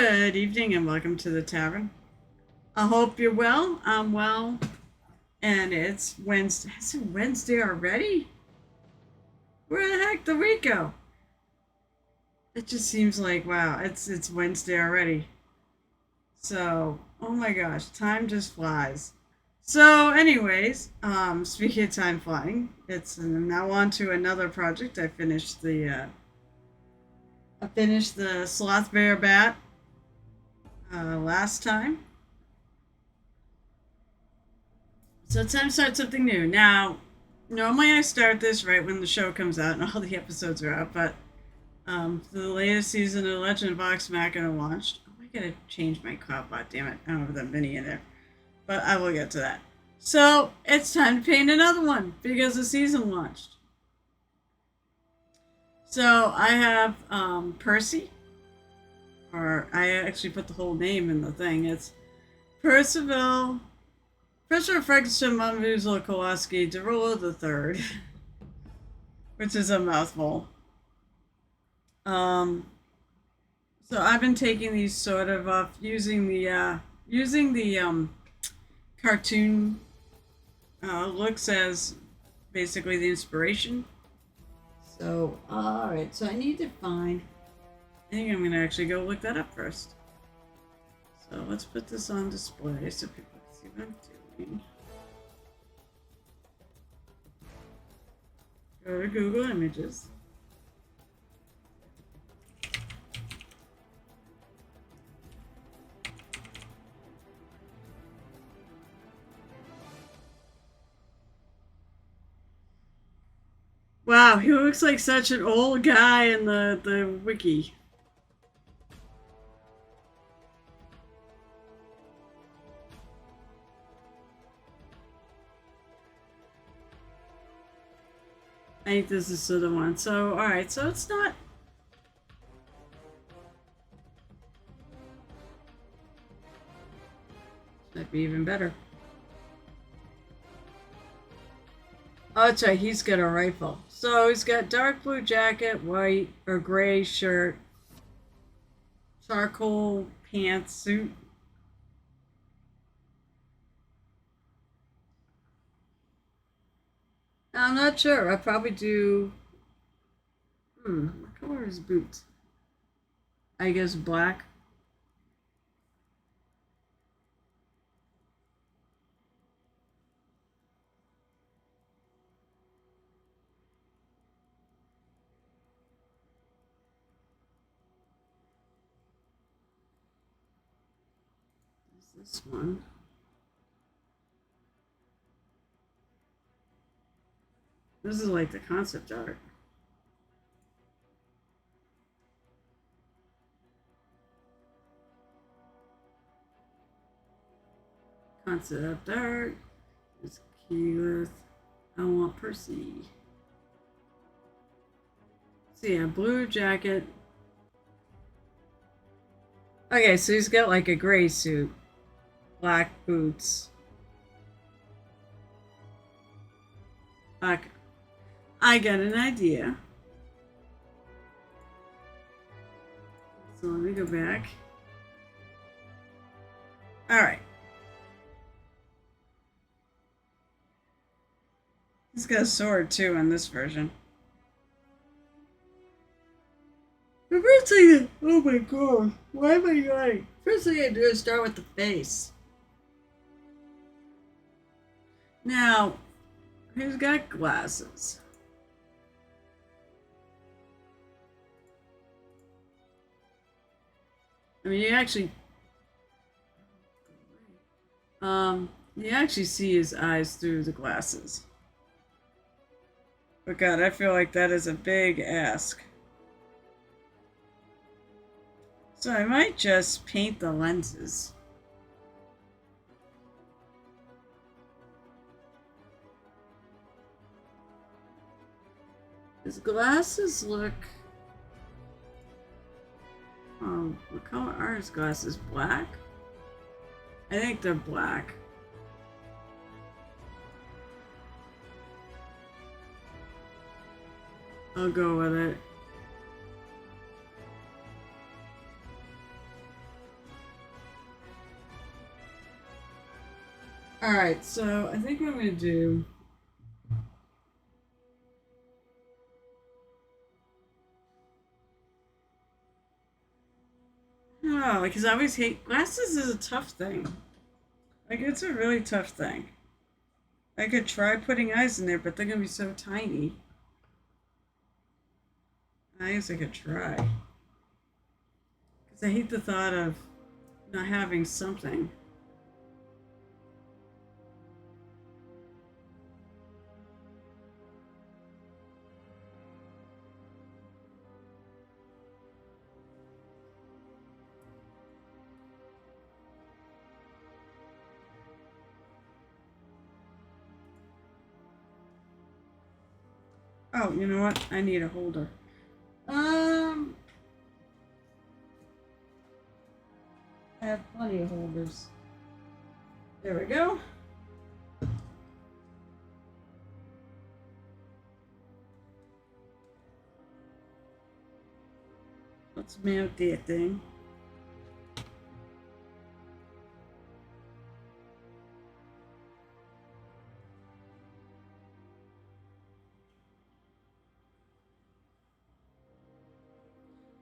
Good evening and welcome to the Tavern. I hope you're well. I'm well. And it's Wednesday. Is it Wednesday already? Where the heck did we go? It just seems like, wow, it's Wednesday already. So, oh my gosh, time just flies. So, anyways, speaking of time flying, it's now on to another project. I finished the Sloth Bear Bat last time. So it's time to start something new. Now, normally I start this right when the show comes out and all the episodes are out, but the latest season of Legend of Vox Machina launched. Oh, I gotta change my copbot, damn it. I don't have that mini in there. But I will get to that. So it's time to paint another one because the season launched. So I have Percy, or I actually put the whole name in the thing. It's Percival Christopher Ferguson Monvuzla Kowalski Derulo III, which is a mouthful. Um, so I've been taking these sort of using the cartoon looks as basically the inspiration. So all right, so I need to find. I think I'm gonna actually go look that up first. So let's put this on display so people can see what I'm doing. Go to Google Images. Wow, he looks like such an old guy in the wiki. I think this is the one. So, alright, so it's not. Might be even better. Oh, that's right, he's got a rifle. So he's got dark blue jacket, white or gray shirt, charcoal pants, suit. I'm not sure. I probably do. What color is boots? I guess black. This one. This is like the concept art. Concept art. It's Keyleth. I want Percy. So yeah, blue jacket. Okay, so he's got like a gray suit, black boots. Okay, I got an idea. So let me go back. All right. He's got a sword too in this version. The first thing, oh my god, why am I yawning? First thing I do is start with the face. Now, who's got glasses? I mean, you actually see his eyes through the glasses. But God, I feel like that is a big ask. So I might just paint the lenses. His glasses look. What color are his glasses? Black? I think they're black. I'll go with it. Alright, so I think what I'm going to do. Oh, because I always hate glasses is a tough thing. Like, it's a really tough thing. I could try putting eyes in there, but they're going to be so tiny. I guess I could try. Because I hate the thought of not having something. Oh, you know what? I need a holder. I have plenty of holders. There we go. Let's mount that thing.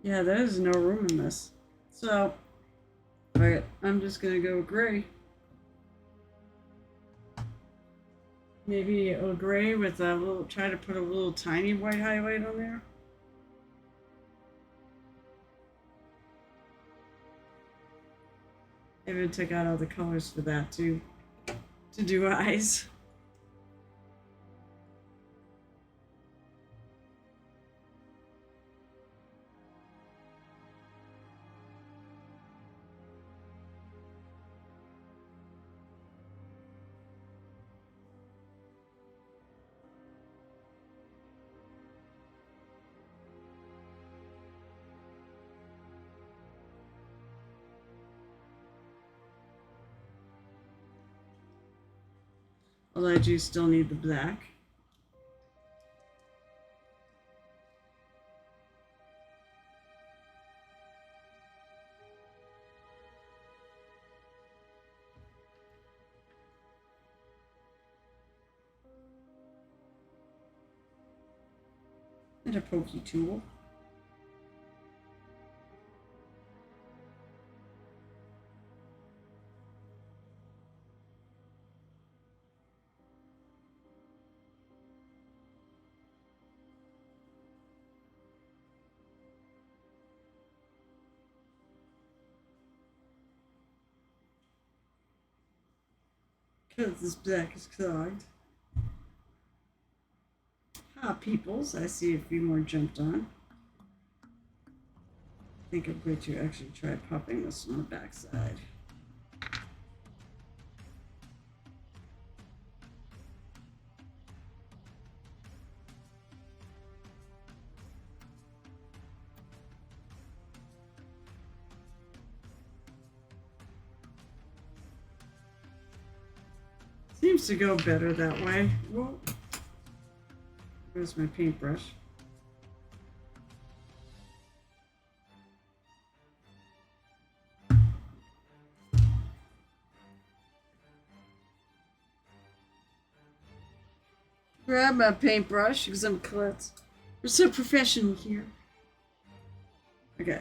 Yeah, there's no room in this. So, alright, I'm just gonna go gray. Maybe a gray with a little, try to put a little tiny white highlight on there. I even took out all the colors for that too, to do eyes. Although I do still need the black. And a pokey tool. Because this black is clogged. Ah, peoples. I see a few more jumped on. I think I'm going to actually try popping this on the back side. Seems to go better that way. Whoa. Where's my paintbrush? Grab my paintbrush because I'm klutz. We're so professional here. Okay.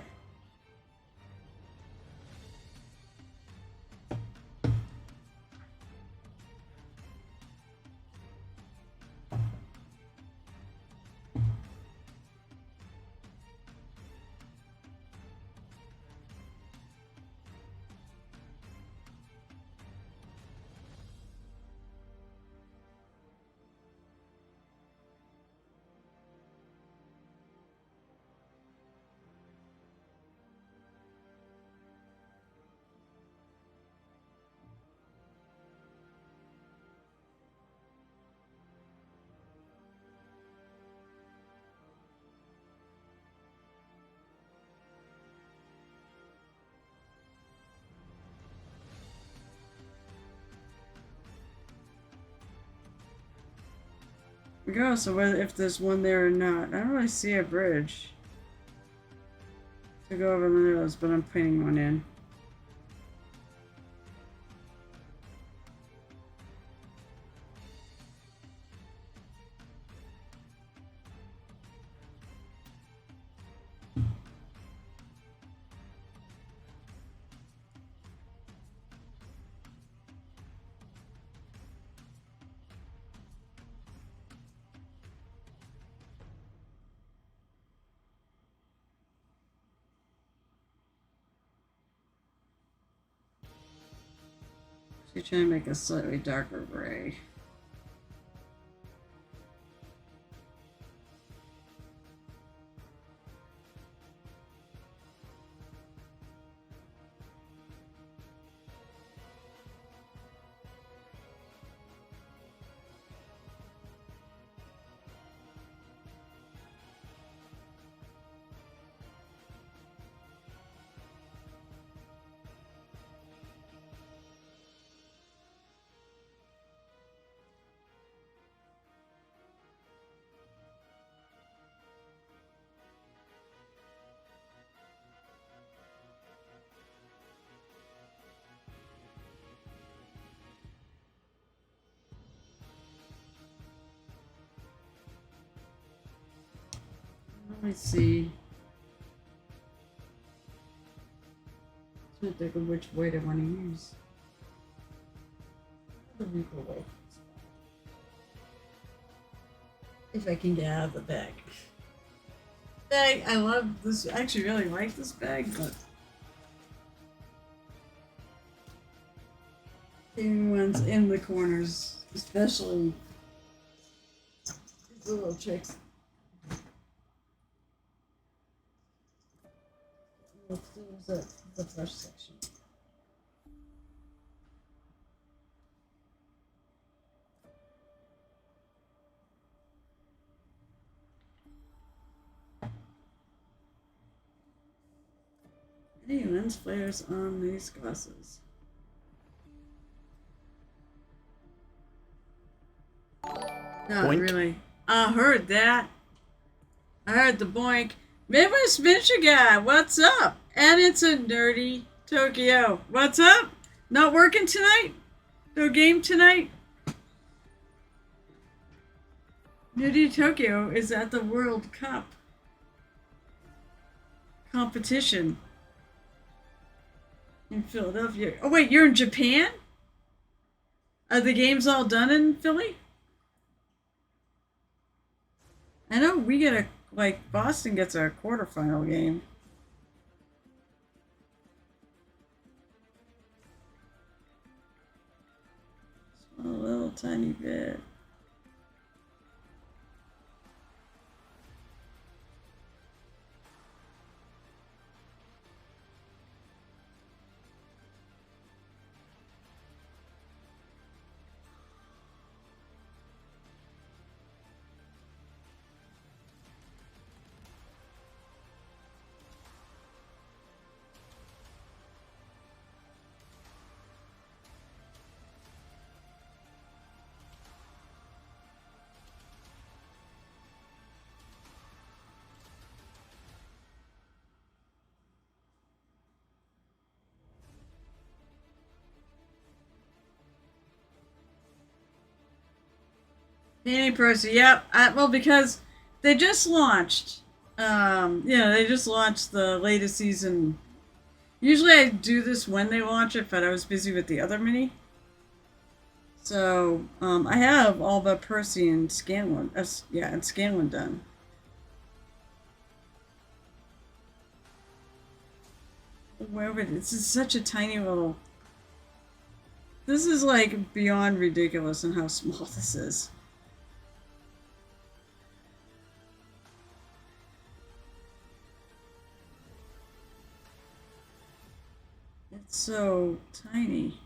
We go, so whether if there's one there or not. I don't really see a bridge to go over the nose, but I'm putting one in. She's trying to make a slightly darker gray. Let me see. I'm trying to think of which white I want to use. The Rico white. If I can get out of the bag. Bag, I love this. I actually really like this bag, but the ones in the corners, especially these little tricks. Let's do the brush section. Any lens flares on these glasses? Not boink. Really. I heard that. I heard the boink. Midwest Miniature Guy, what's up? And it's a nerdy Tokyo. What's up? Not working tonight? No game tonight? Nerdy Tokyo is at the World Cup competition in Philadelphia. Oh wait, you're in Japan? Are the games all done in Philly? I know we get Boston gets a quarterfinal game. Just a little tiny bit. Danny Percy, yep. Well, because they just launched. They just launched the latest season. Usually I do this when they launch it, but I was busy with the other mini. So, I have all but Percy and Scanlan. And Scanlan done. Wherever this is such a tiny little. This is like beyond ridiculous in how small this is. It's so tiny.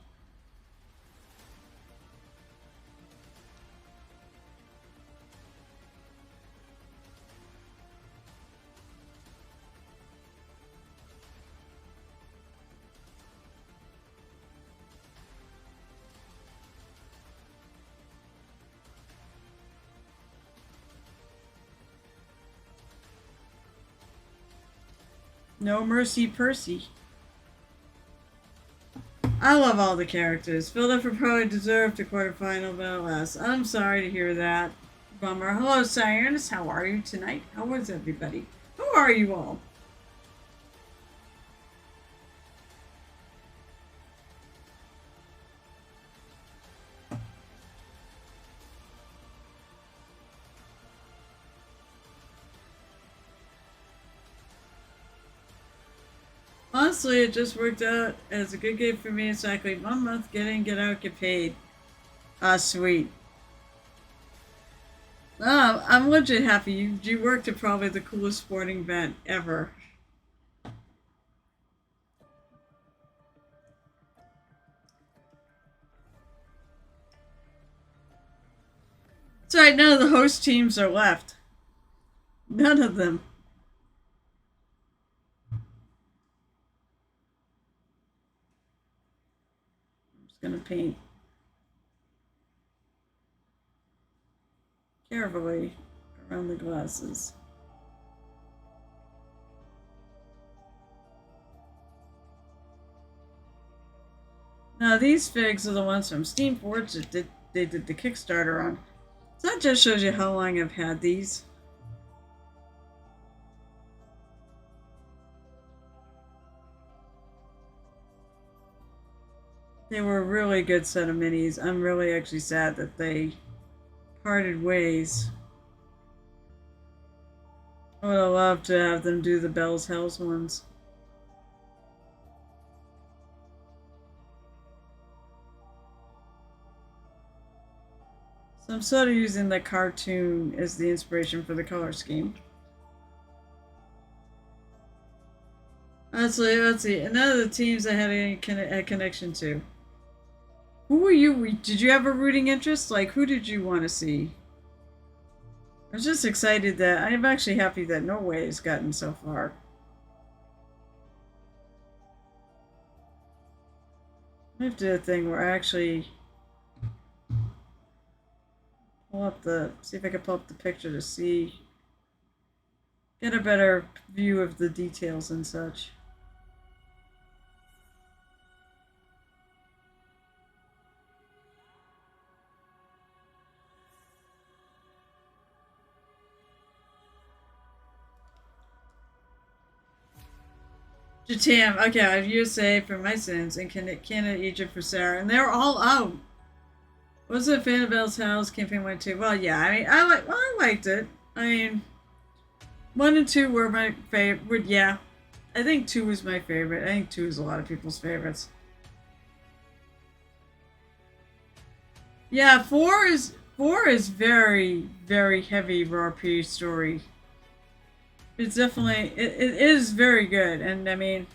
No mercy, Percy. I love all the characters. Philadelphia probably deserved a quarterfinal, but alas. I'm sorry to hear that. Bummer. Hello, Sirens. How are you tonight? How was everybody? Who are you all? honestly, it just worked out as a good game for me. Exactly 1 month, get in, get out, get paid. Ah, sweet. Oh, I'm legit happy. You worked at probably the coolest sporting event ever. So right now the host teams are left. None of them. I'm just gonna paint carefully around the glasses. Now these figs are the ones from Steam Forge that they did the Kickstarter on. So that just shows you how long I've had these. They were a really good set of minis. I'm really actually sad that they parted ways. I would have loved to have them do the Bell's Hells ones. So I'm sort of using the cartoon as the inspiration for the color scheme. Let's see. And none of the teams I had any connection to. Who were you? Did you have a rooting interest? Like, who did you want to see? I was just excited that I'm actually happy that Norway has gotten so far. I have to do a thing where I actually see if I can pull up the picture to get a better view of the details and such. Jatam, okay, I have USA for my sins, and Canada, Egypt for Sarah, and they're all out. Was it fan of Bell's House? Campaign 1 2? Well, yeah, I mean, I liked it. I mean, 1 and 2 were my favorite. Yeah, I think 2 was my favorite. I think 2 is a lot of people's favorites. Yeah, 4 is very, very heavy RP story. It's definitely it is very good, and I mean,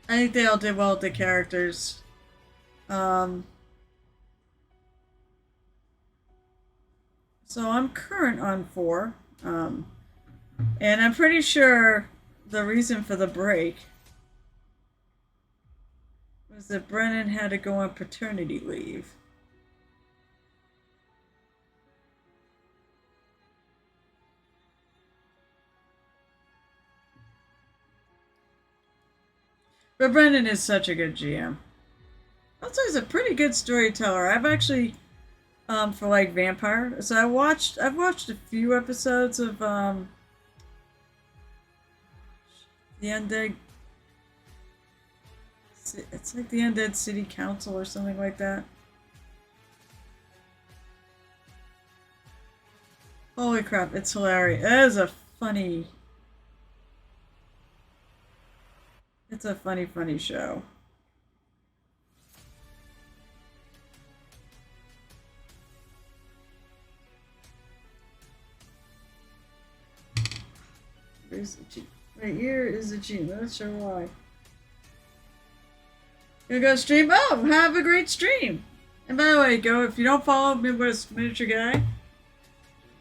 I think they all did well with the characters. Um, so I'm current on 4, and I'm pretty sure the reason for the break was that Brennan had to go on paternity leave. But Brendan is such a good GM. Also, he's a pretty good storyteller. I've actually, for like Vampire, so I've watched a few episodes of the Undead. It's like the Undead City Council or something like that. Holy crap! It's hilarious. It is a funny. It's a funny show. Where's the G? Right here is the G. Not sure why. Gonna go stream. Oh, have a great stream. And by the way, go if you don't follow Midwest Miniature Guy,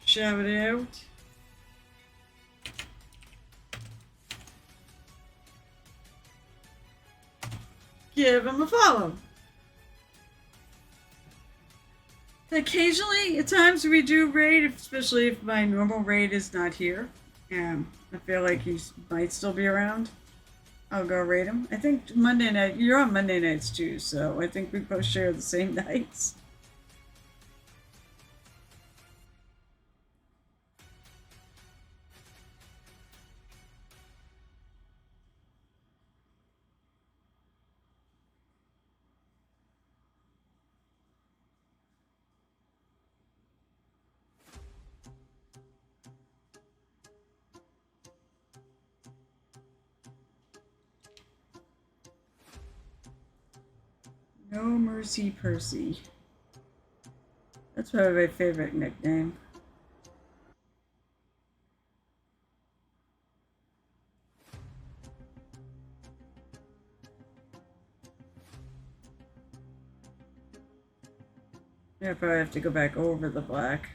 shout it out. Give him a follow. Occasionally, at times we do raid, especially if my normal raid is not here. And I feel like he might still be around. I'll go raid him. I think Monday night, you're on Monday nights too, so I think we both share the same nights. No Mercy Percy. That's probably my favorite nickname. I probably have to go back over the black.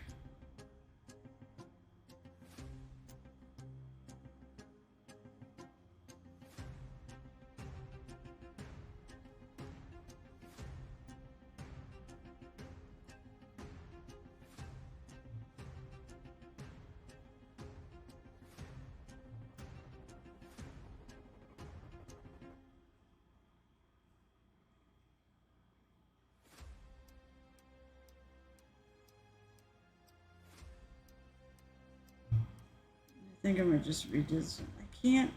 I think I'm gonna just redo this. I can't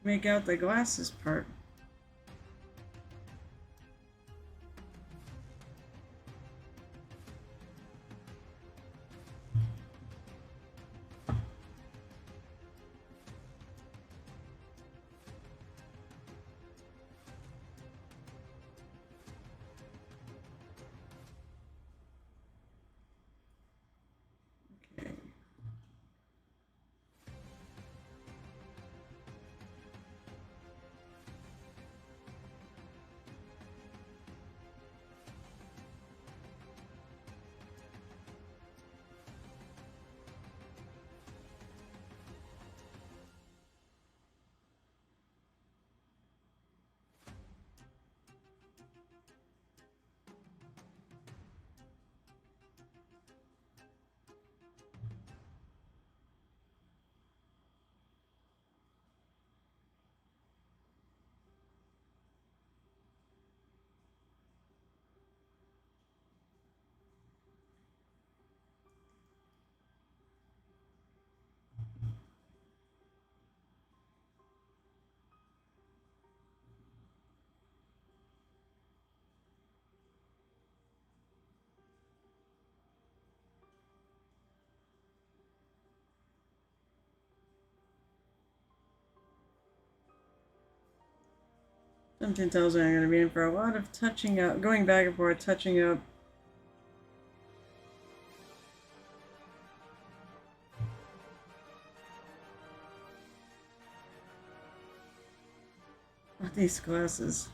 make out the glasses part. Something tells me I'm going to be in for a lot of touching up, going back and forth, touching up. These glasses.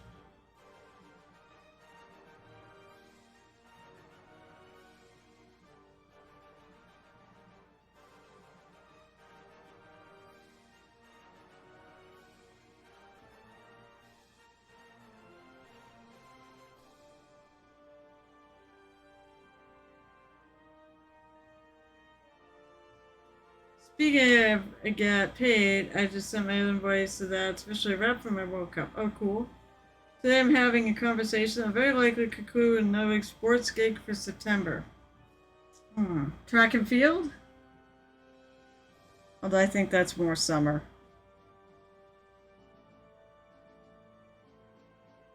Speaking of get paid, I just sent my invoice to that officially wrapped for my World Cup. Oh, cool. Today I'm having a conversation that very likely could conclude another sports gig for September. Track and field? Although I think that's more summer.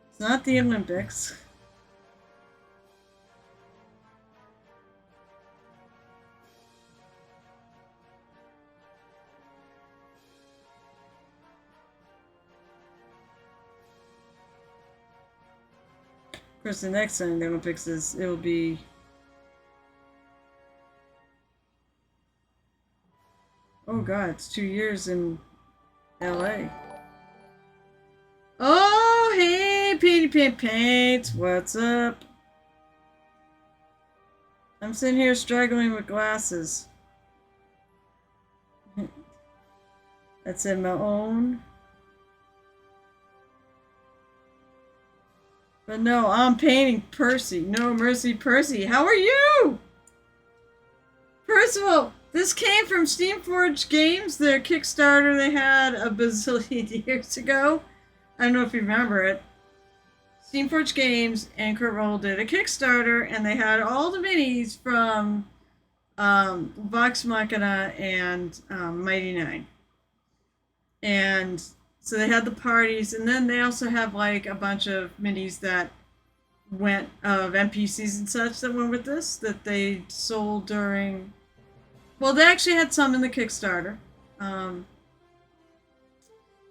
It's not the Olympics. Of course, the next time the Olympics is, it'll be... Oh god, it's 2 years in LA. Oh, hey, Petey Pimp Paints, what's up? I'm sitting here struggling with glasses. That's in my own. But no, I'm painting Percy. No Mercy Percy. How are you? First of all, this came from Steamforged Games, their Kickstarter they had a bazillion years ago. I don't know if you remember it. Steamforged Games and Kurt Roll did a Kickstarter, and they had all the minis from Vox Machina and Mighty Nine. And so they had the parties, and then they also have like a bunch of minis that went of NPCs and such that went with this that they sold during. Well, they actually had some in the Kickstarter,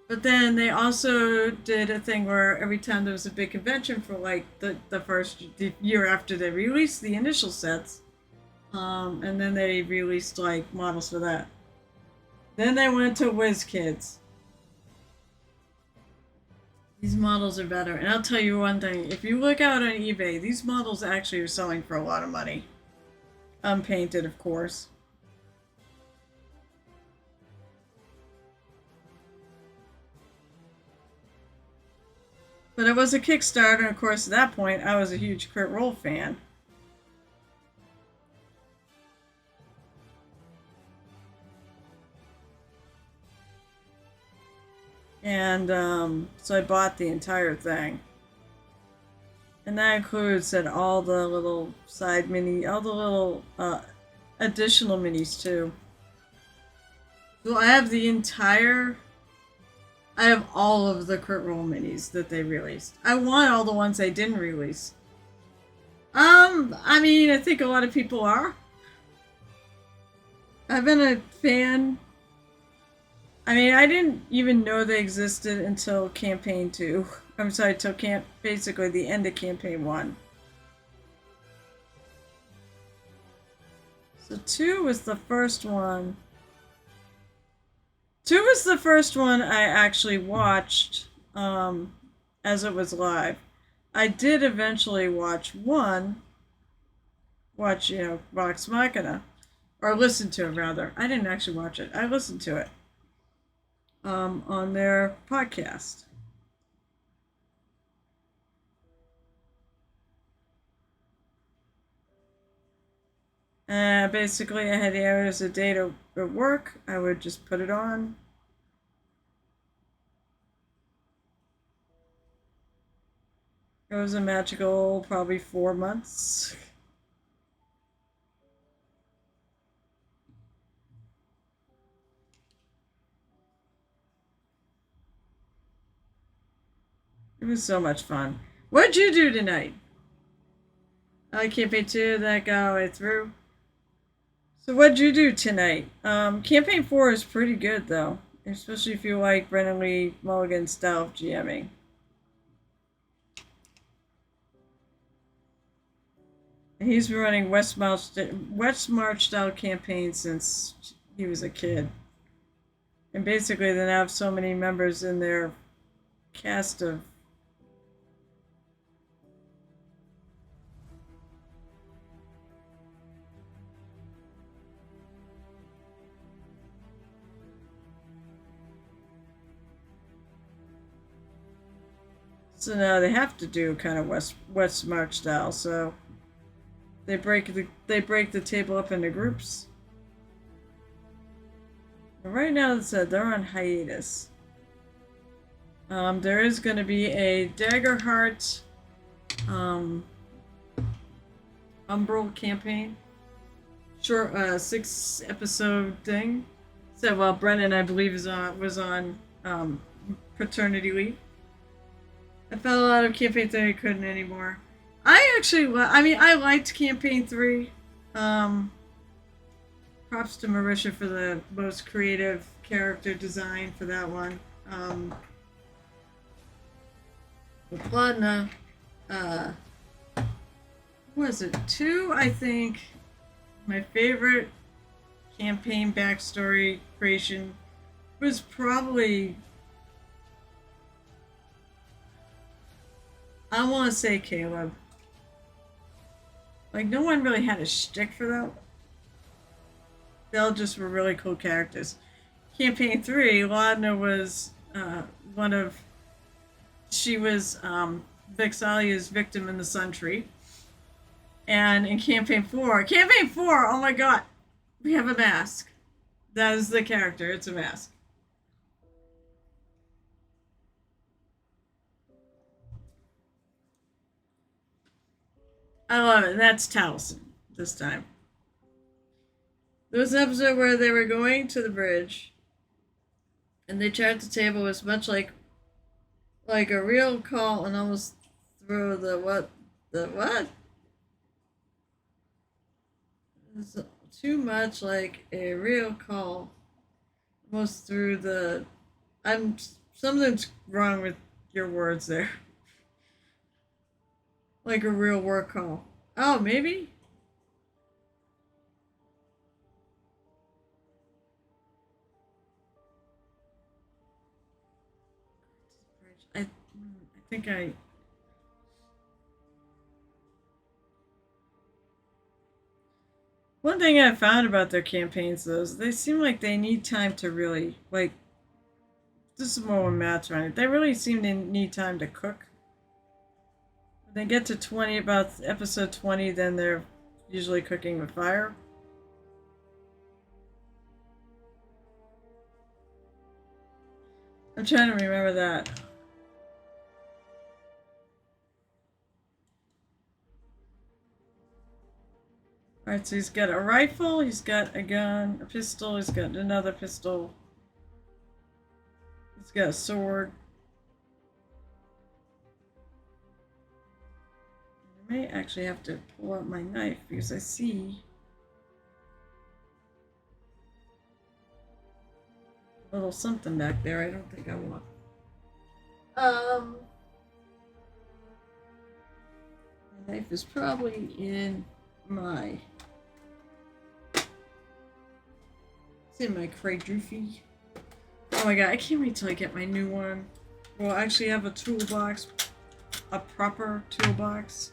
But then they also did a thing where every time there was a big convention for like the first the year after they released the initial sets, and then they released like models for that. Then they went to WizKids. These models are better, and I'll tell you one thing: if you look out on eBay, these models actually are selling for a lot of money. Unpainted, of course. But it was a Kickstarter, and of course, at that point, I was a huge Crit Roll fan. And so I bought the entire thing. And that includes all the little side mini, all the little additional minis too. So I have all of the Crit Roll minis that they released. I want all the ones they didn't release. I mean, I think a lot of people are. I've been a fan. I mean, I didn't even know they existed until campaign 2. I'm sorry, till basically the end of campaign 1. So 2 was the first one. 2 was the first one I actually watched as it was live. I did eventually watch Vox Machina, or listen to it rather. I didn't actually watch it. I listened to it on their podcast. Basically, I had hours a day to work. I would just put it on. It was a magical, probably 4 months. It was so much fun. What'd you do tonight? I campaign 2 that got all the way through. So what'd you do tonight? Campaign 4 is pretty good though, especially if you like Brennan Lee Mulligan's style of GMing. He's been running West March style campaigns since he was a kid. And basically they now have so many members in their cast of so now they have to do kind of West March style. So they break the table up into groups. And right now they're on hiatus. There is going to be a Daggerheart Umbral campaign, short 6-episode thing. So while Brennan, I believe, was on paternity leave. I felt a lot of campaign 3 I couldn't anymore. I liked campaign 3. Props to Marisha for the most creative character design for that one. With Vladna, was it 2? I think my favorite campaign backstory creation was probably, I want to say, Caleb. Like, no one really had a shtick for that. They all just were really cool characters. Campaign 3, Vladna was one of, she was Vexalia's victim in the Sun Tree. And in campaign 4, oh my god, we have a mask. That is the character, it's a mask. I love it. That's Taliesin this time. There was an episode where they were going to the bridge, and they charted the table was much like a real call, and almost throw the what? It's too much like a real call, almost through the. I'm Something's wrong with your words there. Like a real work call. Oh, maybe? I think I. One thing I found about their campaigns, though, is they seem like they need time to really, like, this is more when Matt's running. They really seem to need time to cook. When they get to 20, about episode 20, then they're usually cooking with fire. I'm trying to remember that. Alright, so he's got a rifle, he's got a gun, a pistol, he's got another pistol. He's got a sword. I may actually have to pull out my knife because I see a little something back there I don't think I want. My knife is probably in my quadruffy. Oh my god, I can't wait till I get my new one. We'll actually have a toolbox, a proper toolbox.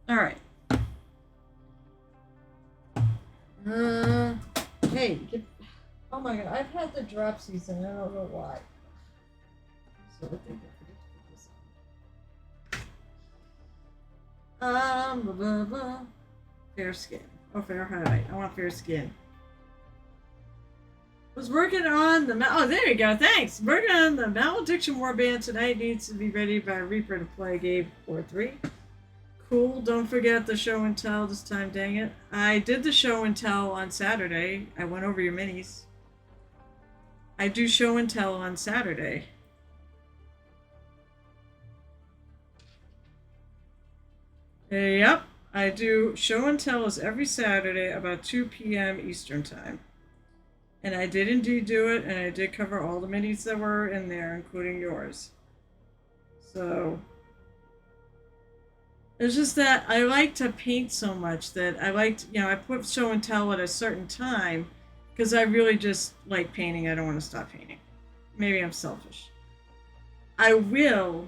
Alright. Hey, get, oh my god, I've had the drop season, I don't know why. So I think I forget to put this on. Blah, blah, blah. Fair skin. Oh, fair highlight. I want fair skin. Was working on the oh, there you go. Thanks. Working on the Malediction Warband tonight. Needs to be ready by Reaper to play game 4-3. Cool. Don't forget the show and tell this time. Dang it! I did the show and tell on Saturday. I went over your minis. I do show and tell on Saturday. Yep, I do show and tell is every Saturday about 2 p.m. Eastern time. And I did indeed do it, and I did cover all the minis that were in there, including yours. So, it's just that I like to paint so much that I liked, I put show and tell at a certain time because I really just like painting. I don't want to stop painting. Maybe I'm selfish. I will.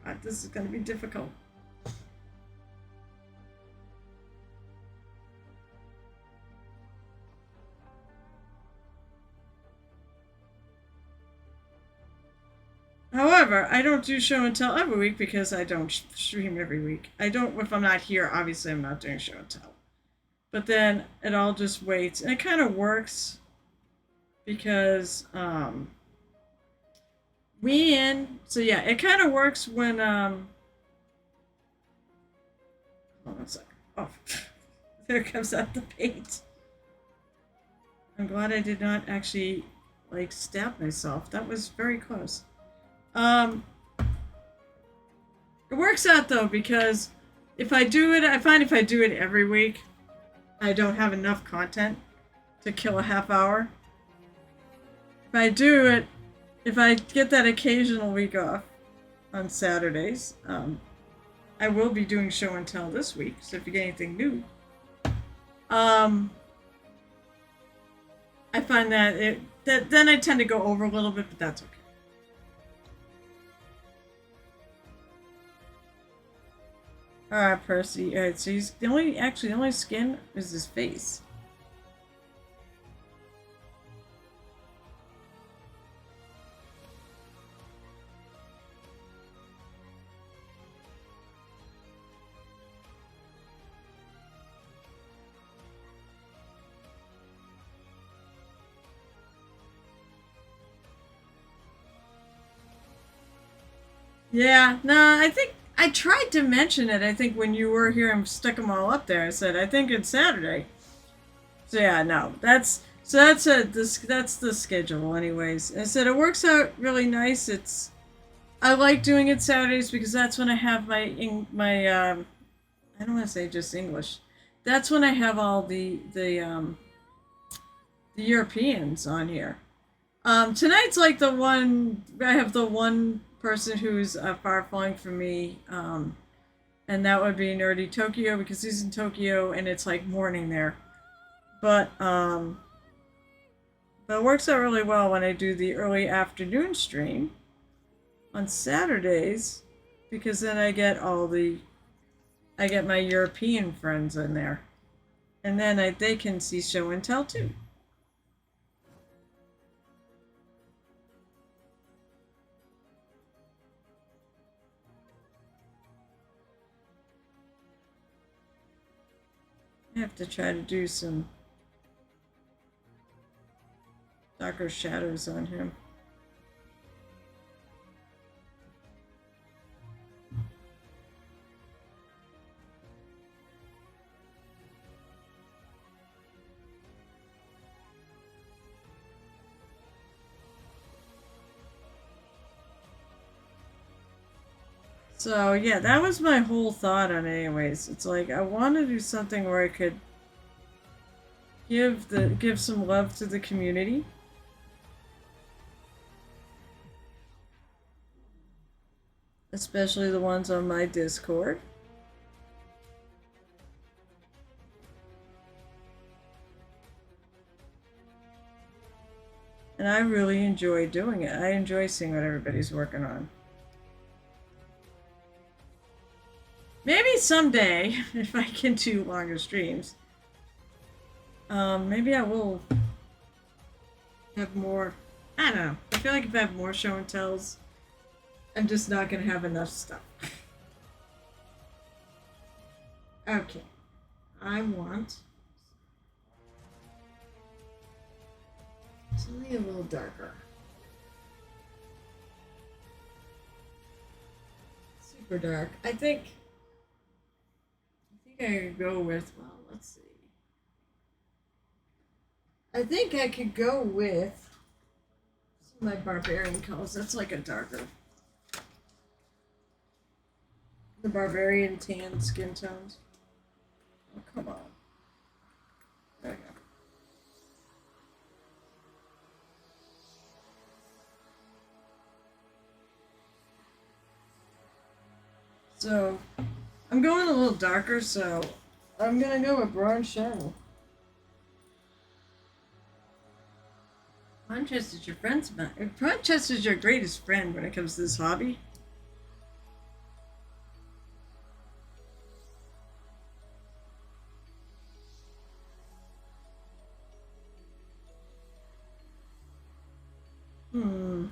God, this is going to be difficult. However, I don't do show and tell every week because I don't stream every week. I don't, if I'm not here, obviously I'm not doing show and tell. But then it all just waits. And it kind of works because so yeah, it kind of works when, hold on a second. Oh, there comes out the paint. I'm glad I did not actually, like, stab myself. That was very close. It works out though because if I do it, I find if I do it every week, I don't have enough content to kill a half hour. If I do it, if I get that occasional week off on Saturdays, I will be doing show and tell this week. So if you get anything new, um, I find that then I tend to go over a little bit, but that's okay. Alright, Percy. Alright, so he's the only skin is his face. Yeah, no, I think I tried to mention it. I think when you were here and stuck them all up there, I said I think it's Saturday. So yeah, no, that's the schedule, anyways. I said it works out really nice. I like doing it Saturdays because that's when I have my I don't want to say just English. That's when I have all the Europeans on here. Tonight's like the one I have the one person who's far flung from me, and that would be Nerdy Tokyo because he's in Tokyo and it's like morning there. But it works out really well when I do the early afternoon stream on Saturdays because then I get my European friends in there, and then they can see show and tell too. I have to try to do some darker shadows on him. So yeah, that was my whole thought on it anyways. It's like I want to do something where I could give some love to the community. Especially the ones on my Discord. And I really enjoy doing it. I enjoy seeing what everybody's working on. Maybe someday, if I can do longer streams, maybe I will have more. I don't know. I feel like if I have more show and tells, I'm just not going to have enough stuff. Okay. I want something a little darker. Super dark. I think I could go with, well, let's see. I think I could go with some of my barbarian colors. That's like a darker. The barbarian tan skin tones. Oh, come on. There we go. So, I'm going a little darker, so I'm gonna go with bronze shadow. Manchester is your friend's man. Manchester is your greatest friend when it comes to this hobby. Hmm.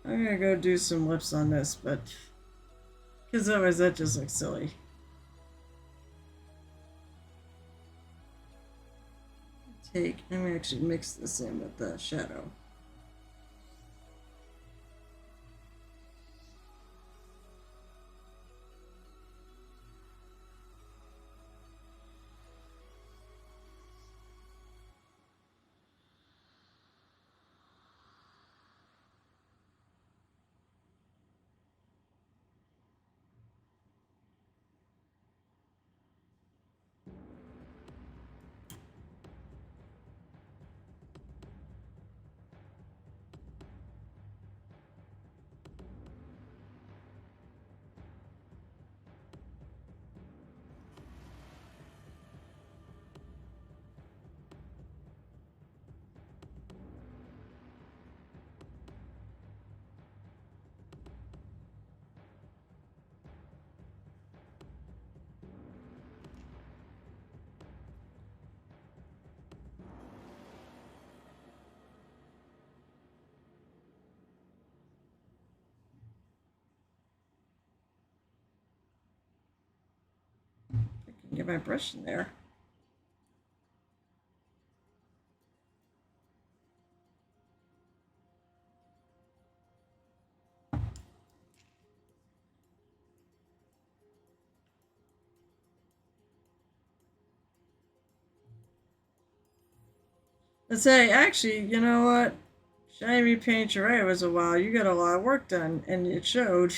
I'm gonna go do some lips on this, but because otherwise that just looks silly. I'm gonna actually mix this in with the shadow. get my brush in there. Let's say, actually, you know what? Shiny Paint, you're right, it was a while. You got a lot of work done, and it showed.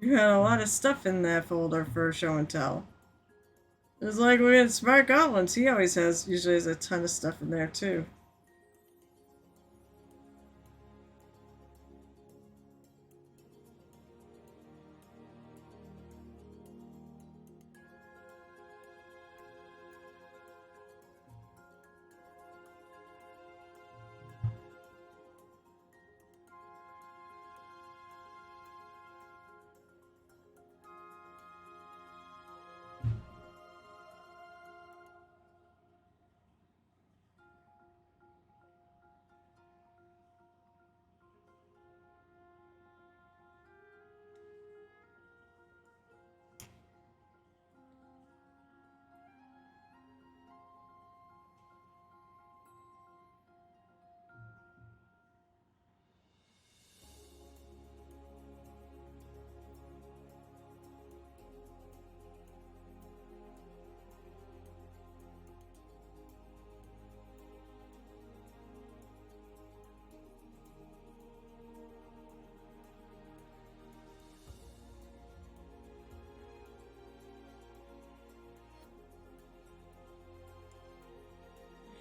You had a lot of stuff in that folder for show and tell. It's like we had Smart Goblins. He always usually has a ton of stuff in there too.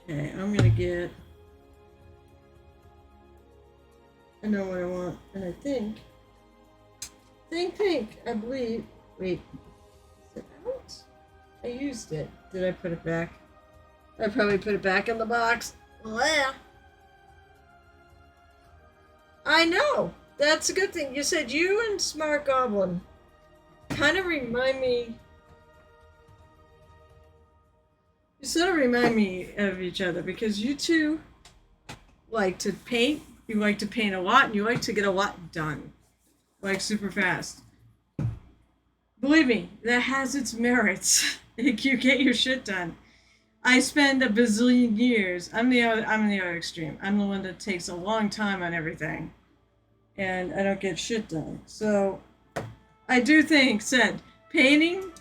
Okay, I'm gonna get. I know what I want, and I think pink. I believe. Wait, is it out? I used it. Did I put it back? I probably put it back in the box. Blah. I know. That's a good thing. You said you and Smart Goblin kind of remind me. You sort of remind me of each other because you two like to paint. You like to paint a lot, and you like to get a lot done, like super fast. Believe me, that has its merits. You get your shit done. I spend a bazillion years. I'm in the other extreme. I'm the one that takes a long time on everything, and I don't get shit done. So, I do think painting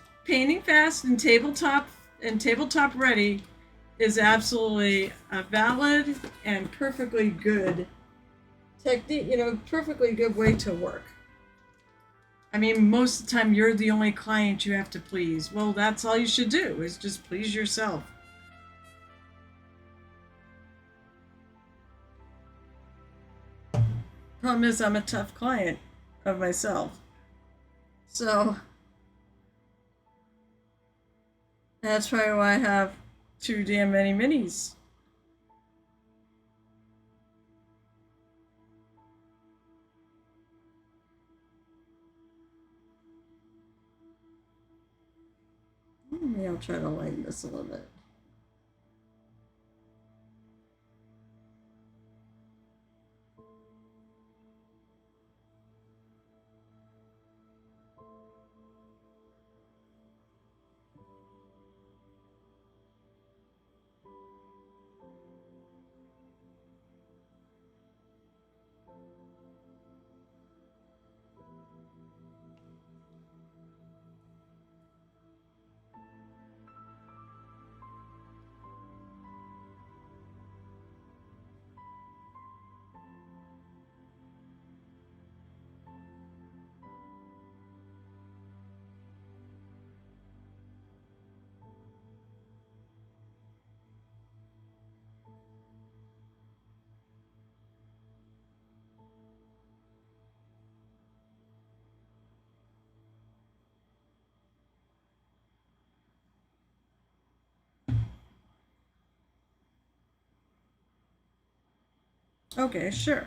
fast and tabletop ready is absolutely a valid and perfectly good technique. Perfectly good way to work. I mean, most of the time you're the only client you have to please. Well, that's all you should do is just please yourself. Problem is, I'm a tough client of myself. So, that's probably why I have too damn many minis. Maybe I'll try to lighten this a little bit. Okay, sure.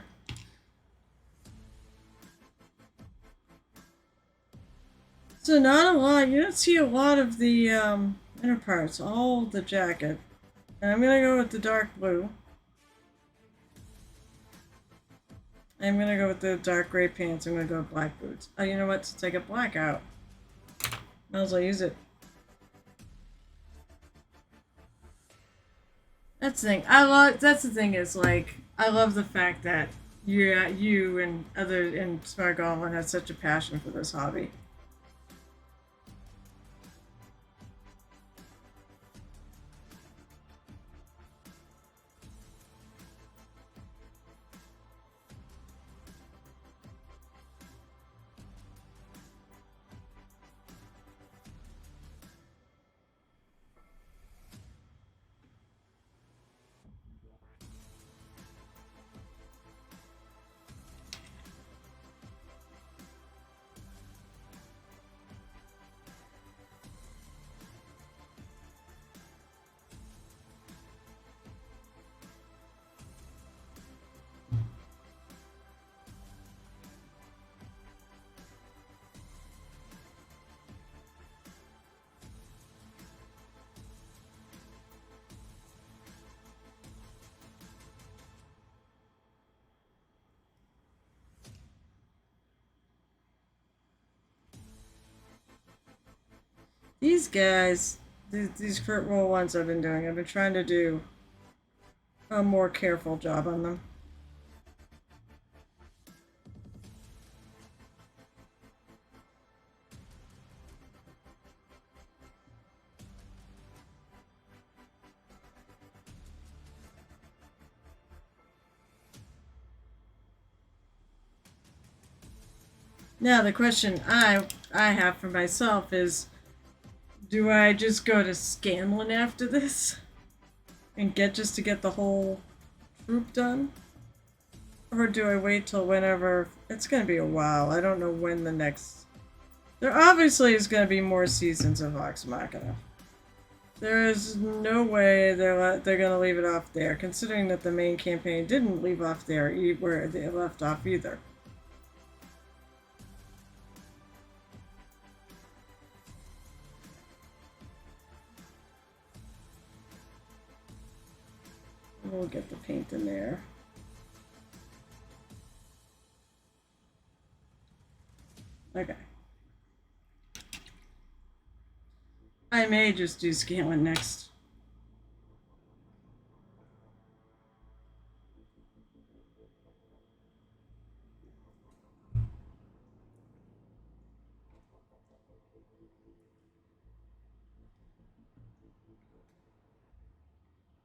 So not a lot. You don't see a lot of the inner parts, all the jacket. And I'm gonna go with the dark blue. I'm gonna go with the dark gray pants. I'm gonna go with black boots. Oh, you know what? Since I got black out, might as well use it. That's the thing. I love. That's the thing is like I love the fact that you and other and Smart Goblin has such a passion for this hobby. These guys, these crit roll ones I've been doing, I've been trying to do a more careful job on them. Now the question I have for myself is, do I just go to Scanlan after this and get the whole troop done? Or do I wait till whenever? It's gonna be a while. I don't know when the next. There obviously is gonna be more seasons of Vox Machina. There is no way they're gonna leave it off there, considering that the main campaign didn't leave off there where they left off either. We'll get the paint in there. Okay. I may just do Scanlan next.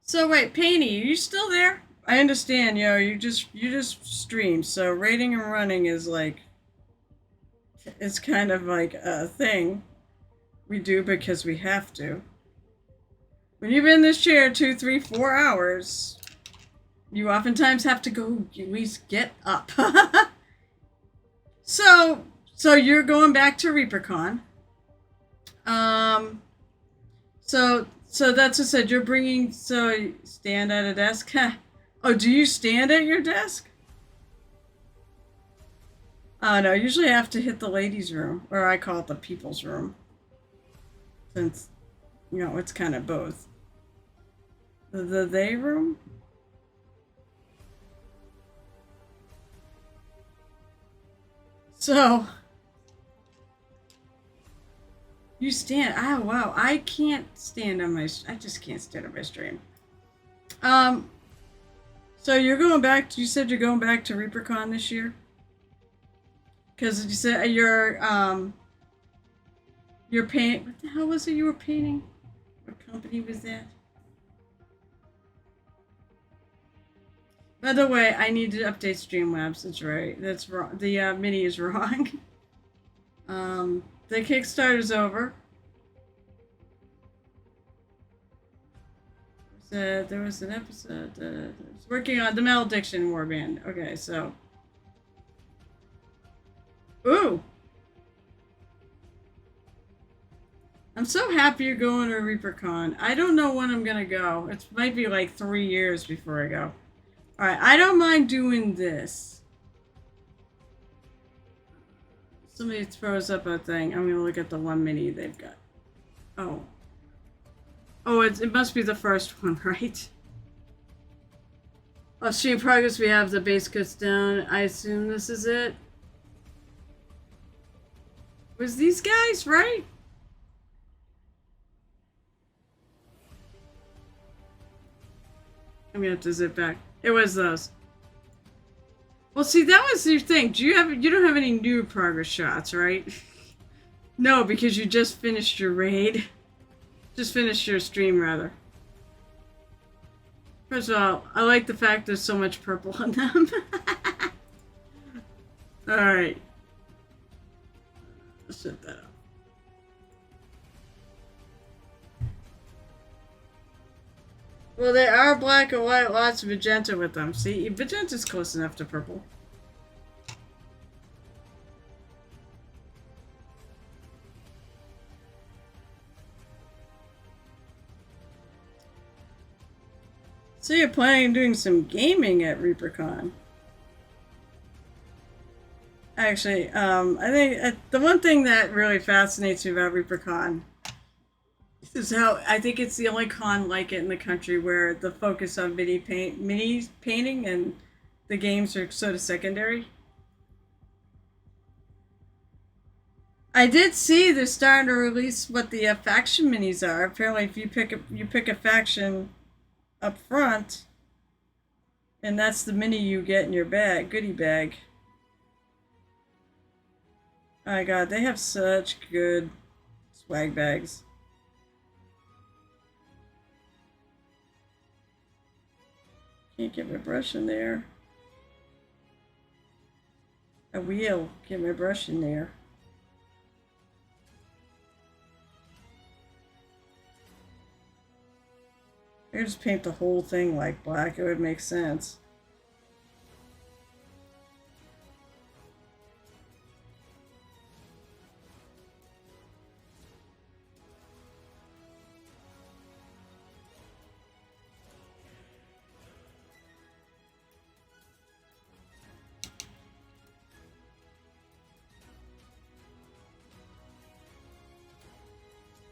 So wait, Painty, are you still there? I understand, yo. You just stream, so rating and running is like it's kind of like a thing we do because we have to. When you've been in this chair 2, 3, 4 hours, you oftentimes have to go at least get up. so you're going back to ReaperCon. So that's what I said. You're bringing so stand at a desk. Oh, do you stand at your desk? No. Usually I have to hit the ladies' room, or I call it the people's room, since it's kind of both. The they room. So you stand. Oh wow, I can't stand on my. I just can't stand on my stream. So you're going back. You said you're going back to ReaperCon this year. Because you said you're painting. What the hell was it you were painting? What company was that? By the way, I need to update Streamlabs. That's right. That's wrong. The mini is wrong. The Kickstarter's over. There was an episode. I was working on the Malediction Warband. Okay, so. Ooh! I'm so happy you're going to ReaperCon. I don't know when I'm gonna go. It might be like 3 years before I go. Alright, I don't mind doing this. Somebody throws up a thing. I'm gonna look at the one mini they've got. Oh. Oh, it must be the first one, right? Oh, stream progress, we have the base cuts down. I assume this is it. Was these guys, right? I'm gonna have to zip back. It was those. Well, see, that was your thing. You don't have any new progress shots, right? No, because you just finished your raid. Just finished your stream, rather. First of all, I like the fact there's so much purple on them. Alright. Let's set that up. Well, they are black and white, lots of magenta with them. See, magenta's close enough to purple. So you're planning on doing some gaming at ReaperCon. Actually, I think the one thing that really fascinates me about ReaperCon is how I think it's the only con like it in the country where the focus on mini painting and the games are sort of secondary. I did see they're starting to release what the faction minis are. Apparently, if you pick a faction up front, and that's the mini you get in your goodie bag. Oh my god, they have such good swag bags. Can't get my brush in there. I will get my brush in there. I could just paint the whole thing like black. It would make sense.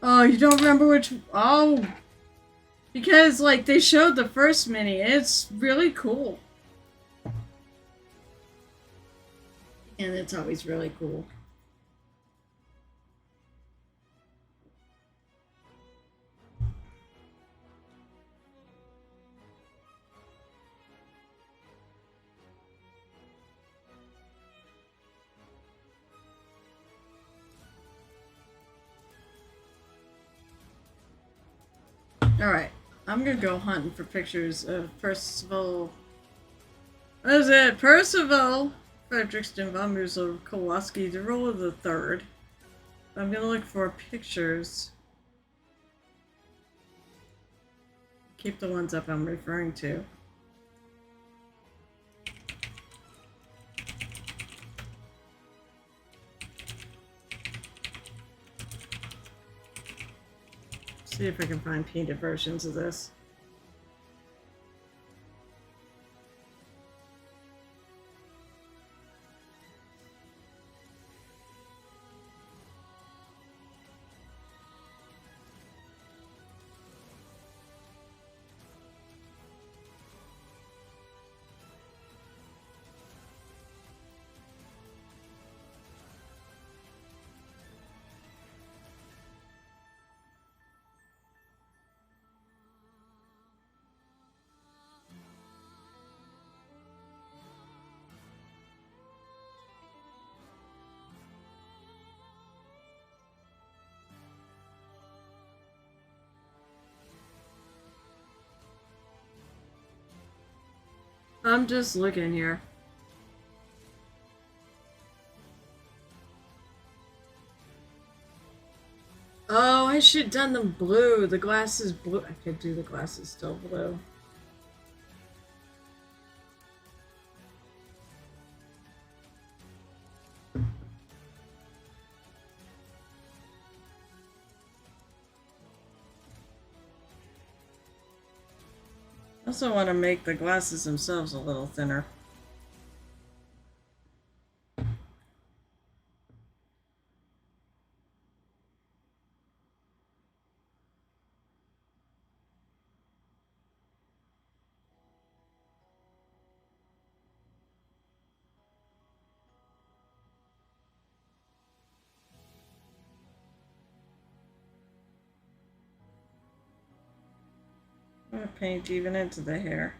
Oh, you don't remember which... Oh! Because, like, they showed the first mini. It's really cool. And it's always really cool. Alright, I'm gonna go hunting for pictures of Percival. What is it? Percival Fredrickson von Musel Kowalski, the role of the third. I'm gonna look for pictures. Keep the ones up I'm referring to. See if I can find painted versions of this. I'm just looking here. Oh, I should have done them blue. The glasses blue. I could do the glasses still blue. I also want to make the glasses themselves a little thinner. gonna paint even into the hair.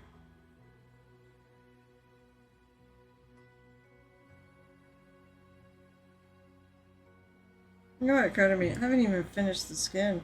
You know what occurred to me? I haven't even finished the skin.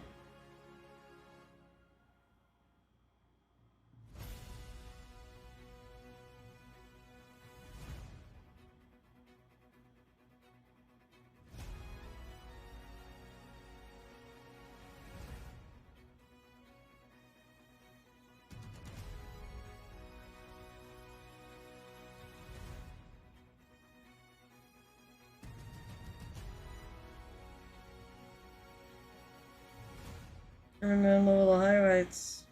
And then the little highlights.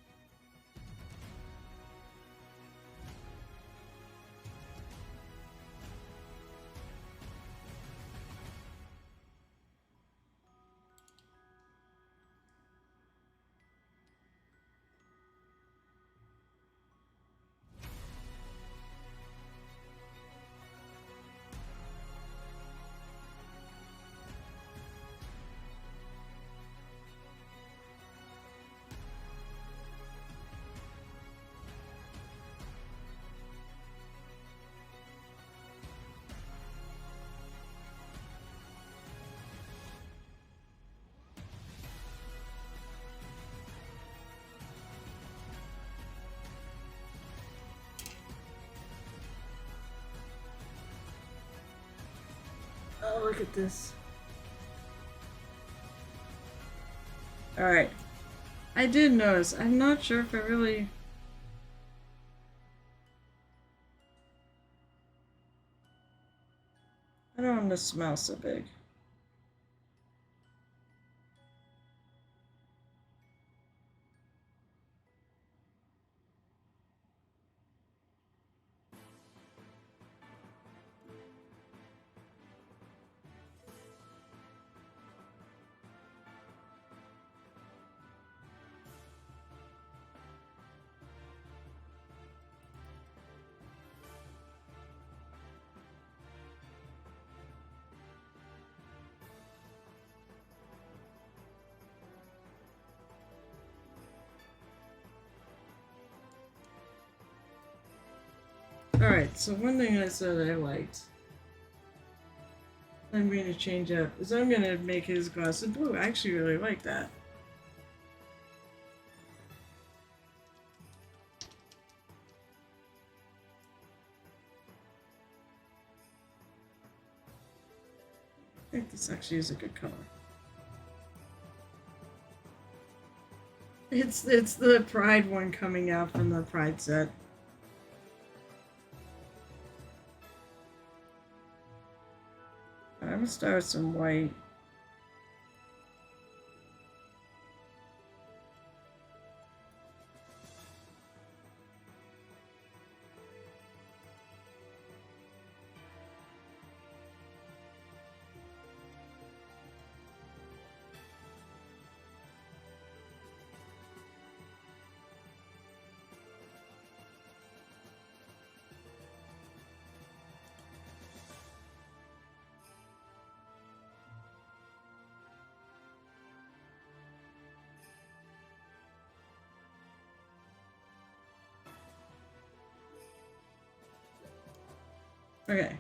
Oh, look at this. Alright. I did notice. I'm not sure if I really... I don't want to smell so big. Alright, so one thing I said I liked, I'm going to change up, is I'm going to make his glasses blue. I actually really like that. I think this actually is a good color. It's the Pride one coming out from the Pride set. I'm gonna start with some white. Okay.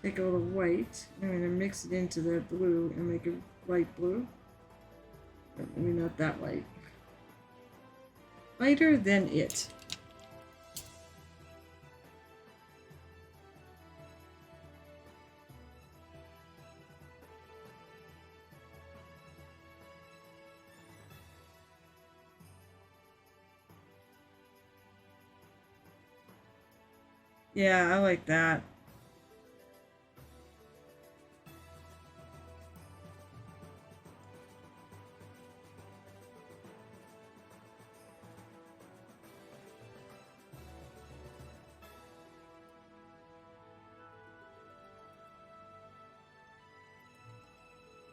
Take a little white, I'm going to mix it into that blue and make it light blue. But maybe not that light. Lighter than it. Yeah, I like that.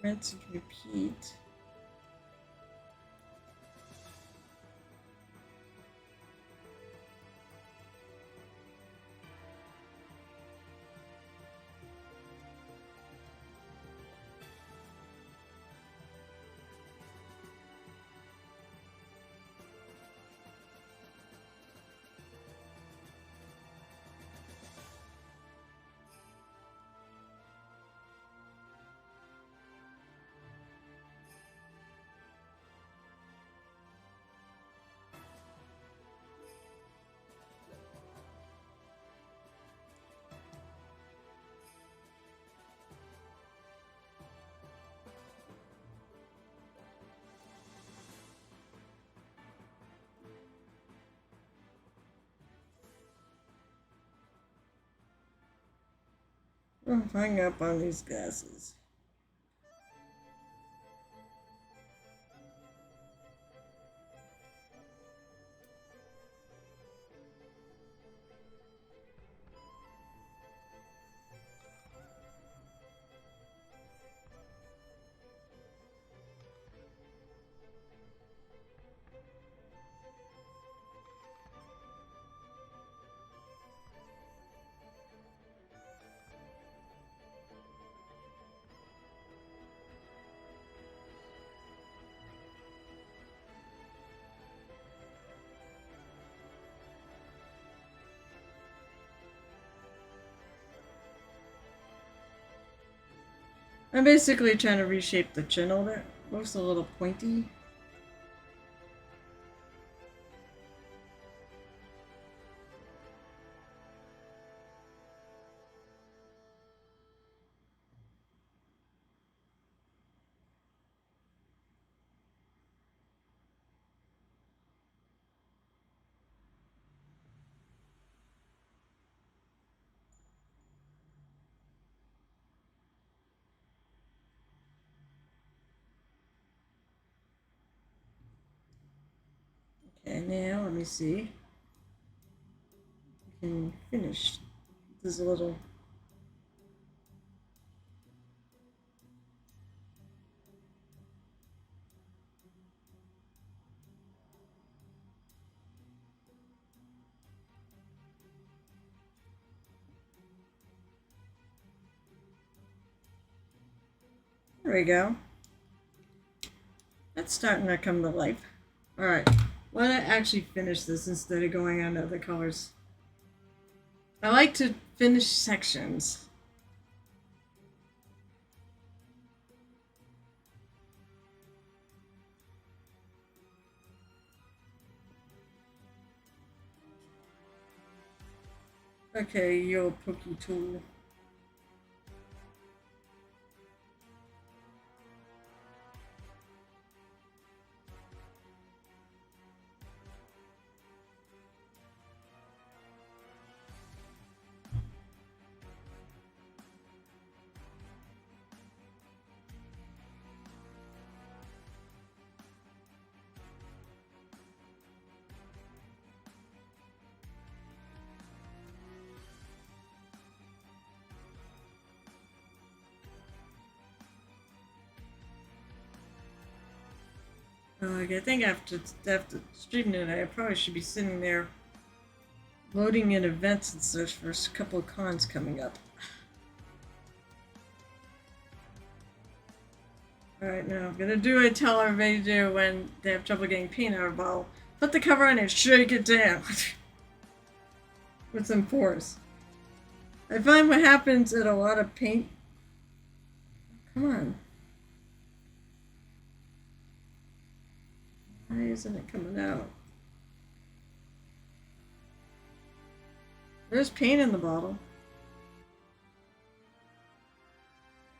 rinse and repeat. I'm hung up on these glasses. I'm basically trying to reshape the chin a bit. Looks a little pointy. Okay, now let me see. We can finish this little. There we go. That's starting to come to life. Alright, why don't I actually finish this instead of going on to other colors? I like to finish sections. Okay, yo, pokey tool. I think after streaming tonight, I probably should be sitting there loading in events and such for a couple of cons coming up. Alright, now I'm gonna do what I tell everybody to do when they have trouble getting paint out of a bottle. Put the cover on and shake it down with some force. I find what happens in a lot of paint. Come on. Why isn't it coming out? There's paint in the bottle.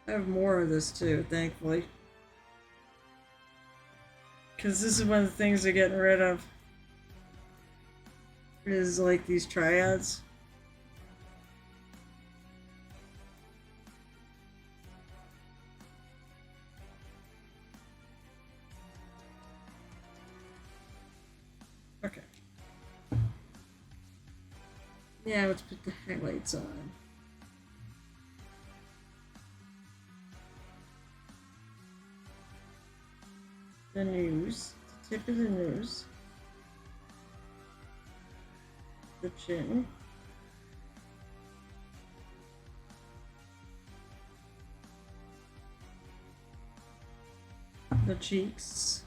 I have more of this too, thankfully. Because this is one of the things they're getting rid of. Is like these triads. Okay. Yeah, let's put the highlights on. the nose, the tip of the nose, the chin, the cheeks,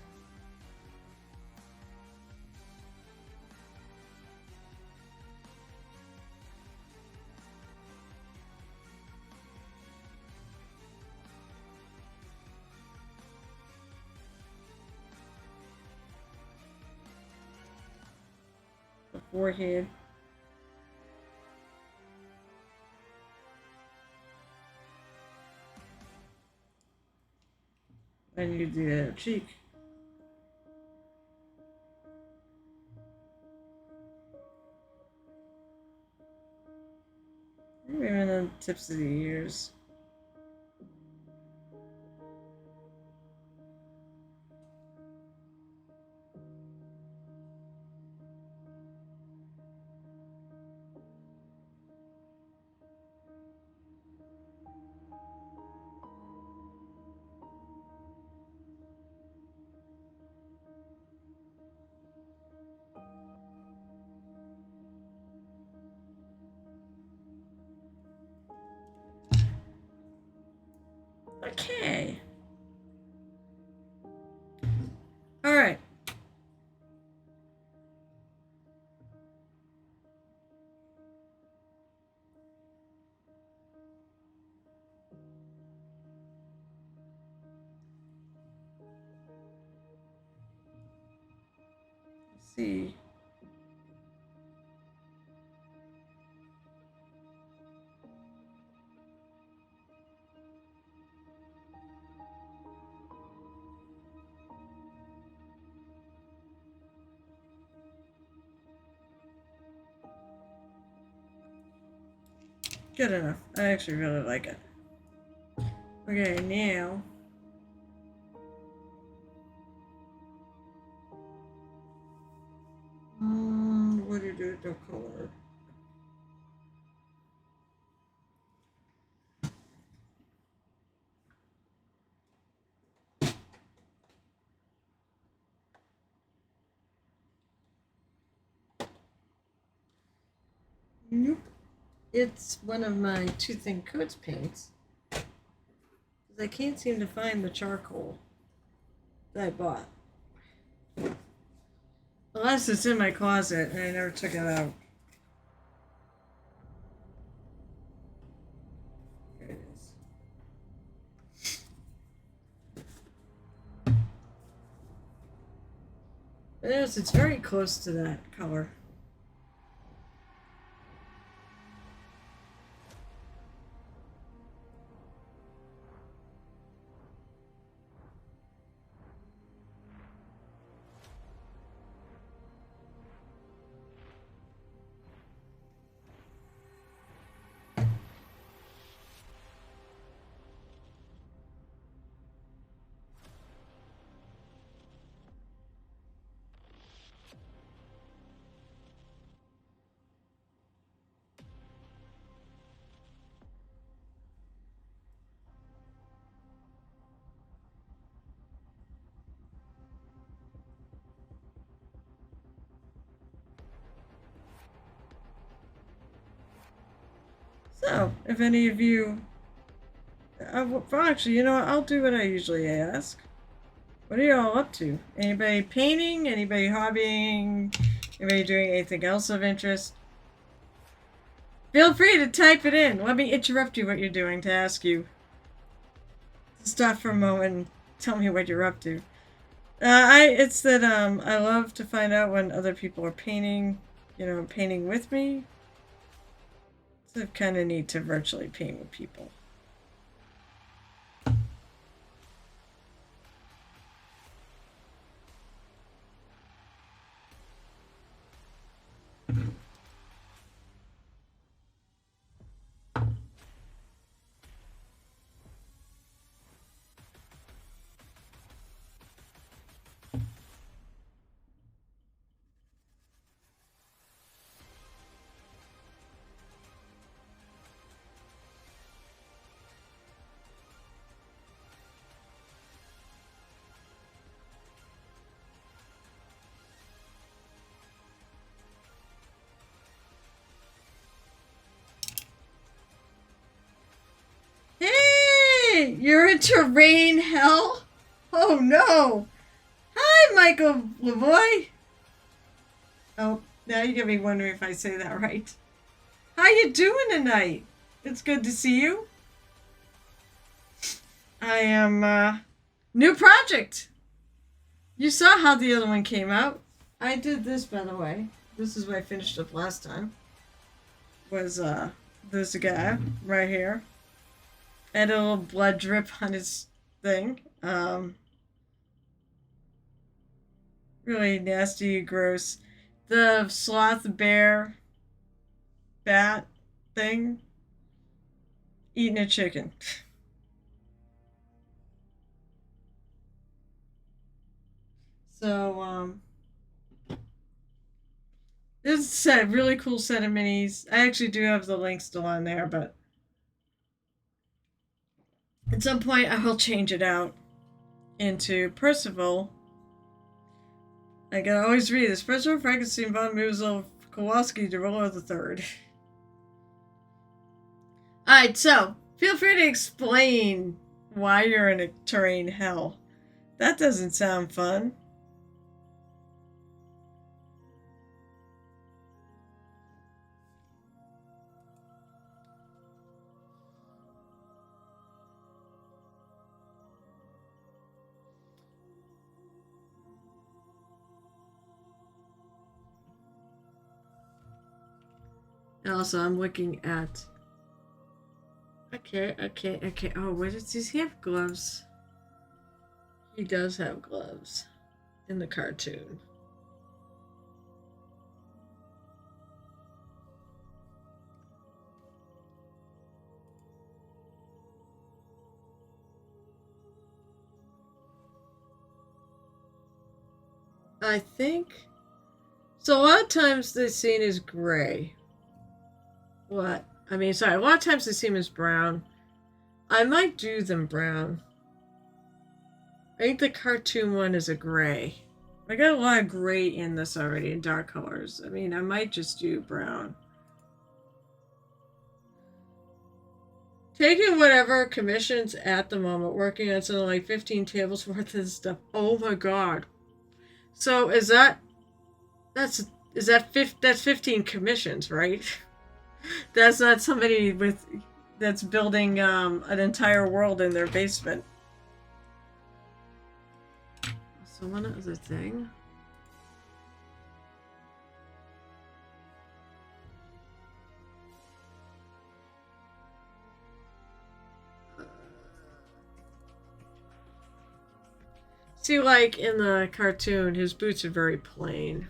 the forehead, and you do the cheek. Even the tips of the ears. Okay. All right. Let's see. Good enough. I actually really like it. Okay, now. What do you do with the color? Nope. It's one of my Two Thin Coats paints. I can't seem to find the charcoal that I bought. Unless it's in my closet and I never took it out. There it is. Yes, it's very close to that color. So, if any of you, actually, you know what? I'll do what I usually ask. What are you all up to? Anybody painting? Anybody hobbying? Anybody doing anything else of interest? Feel free to type it in. Let me interrupt you what you're doing to ask you. Stop for a moment and tell me what you're up to. It's that I love to find out when other people are painting, painting with me. So kind of neat to virtually paint with people. You're in terrain hell? Oh no! Hi, Michael Lavoy! Oh, now you get me wondering if I say that right. How you doing tonight? It's good to see you. I am, new project! You saw how the other one came out. I did this, by the way. This is what I finished up last time. Was, this guy right here. Had a little blood drip on his thing. Really nasty, gross. The sloth bear bat thing eating a chicken. So, this is a really cool set of minis. I actually do have the link still on there, but at some point I will change it out into Percival. I can always read this. Percival Frankenstein von Musel Kowalski Derolo III. Alright, so feel free to explain why you're in a terrain hell. That doesn't sound fun. And also, I'm looking at. Okay. Oh, what does he have gloves? He does have gloves in the cartoon. I think. So a lot of times the scene is gray. What? I mean, sorry, a lot of times the scene is brown. I might do them brown. I think the cartoon one is a gray. I got a lot of gray in this already, in dark colors. I mean, I might just do brown. Taking whatever commissions at the moment, working on something like 15 tables worth of stuff. Oh my god. So is that... That's 15 commissions, right? That's not somebody that's building an entire world in their basement. So one other thing. See, like in the cartoon, his boots are very plain.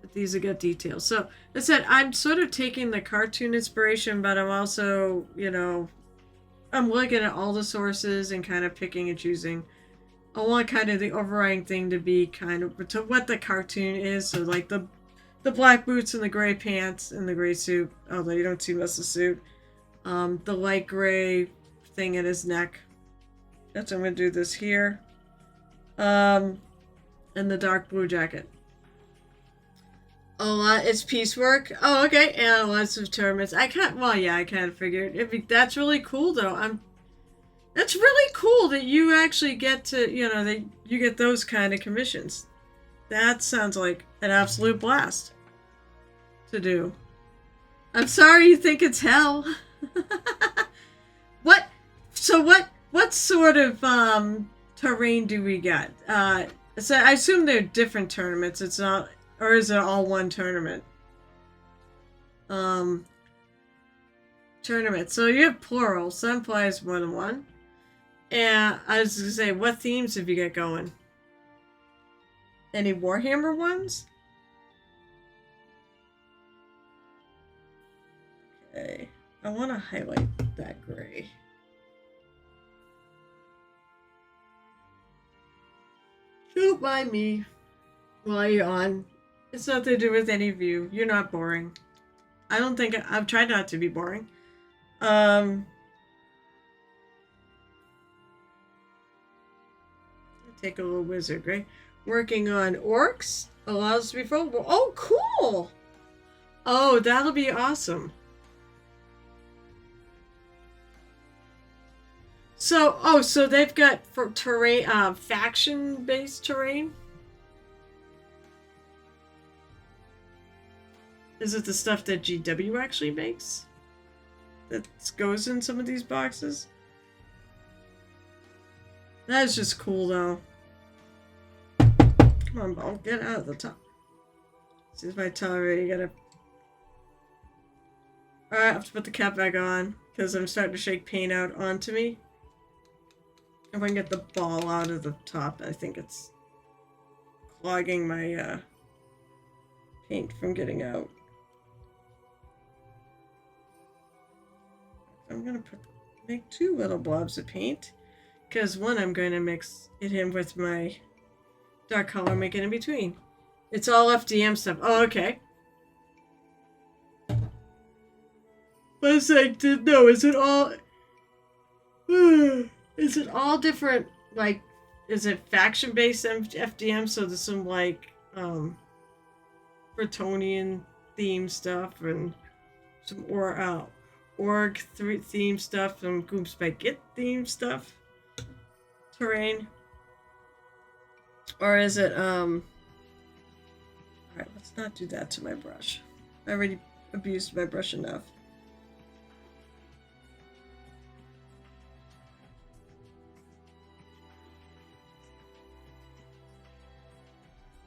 But these have got details. So, as I said, I'm sort of taking the cartoon inspiration, but I'm also, I'm looking at all the sources and kind of picking and choosing. I want kind of the overriding thing to be kind of to what the cartoon is. So, like the black boots and the gray pants and the gray suit, although you don't see much of the suit. The light gray thing in his neck. That's I'm going to do this here. And the dark blue jacket. A lot. It's piecework. Oh, okay. And lots of tournaments. I kind of figured. That's really cool, though. That's really cool that you actually get to, that you get those kind of commissions. That sounds like an absolute blast to do. I'm sorry you think it's hell. What? So what sort of terrain do we get? So I assume they're different tournaments. It's not, or is it all one tournament? Tournament. So you have plural. So that implies more than one. And I was gonna say, what themes have you got going? Any Warhammer ones? Okay. I want to highlight that gray. Don't mind me while you're on. It's nothing to do with any of you. You're not boring. I don't think I've tried not to be boring. Take a little wizard, right? Working on orcs allows to be foldable. Oh, cool! Oh, that'll be awesome. So they've got for terrain, faction-based terrain. Is it the stuff that GW actually makes? That goes in some of these boxes? That is just cool, though. Come on, ball, get out of the top. See if I tell her you gotta. Alright, I have to put the cap back on because I'm starting to shake paint out onto me. If I can get the ball out of the top, I think it's clogging my paint from getting out. I'm gonna make 2 little blobs of paint because one I'm going to mix it in with my dark color, make it in between. It's all FDM stuff. Oh, okay. But it's like, no, is it all... Is it all different, like, is it faction-based FDM, so there's some, like, Bretonian theme stuff, and some org theme stuff, and Goops by Git theme stuff, terrain? Or is it, alright, let's not do that to my brush. I already abused my brush enough.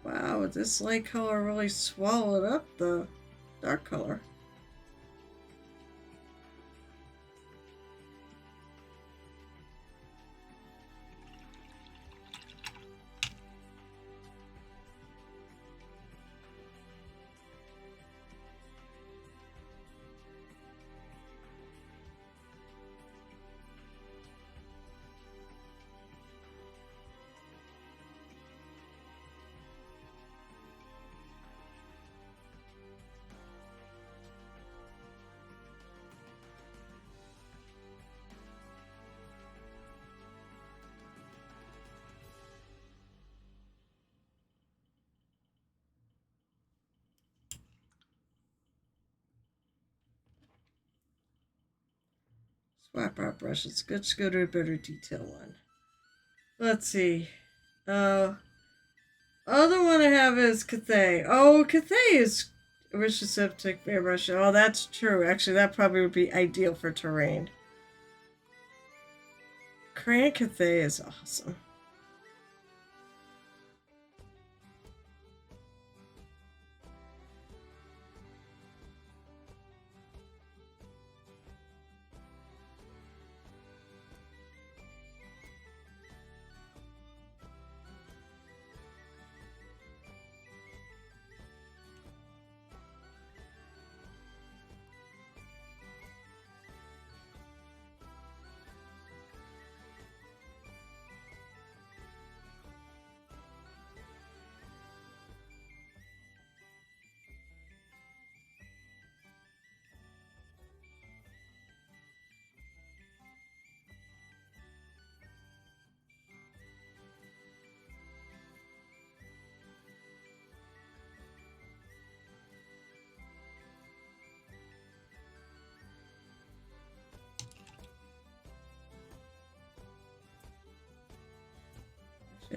Wow, this light color really swallowed up the dark color. Swap our brushes. Let's go to a better detail one. Let's see. Other one I have is Cathay. Oh, Cathay is Aristocratic airbrush. Oh, that's true. Actually, that probably would be ideal for terrain. Crayon Cathay is awesome.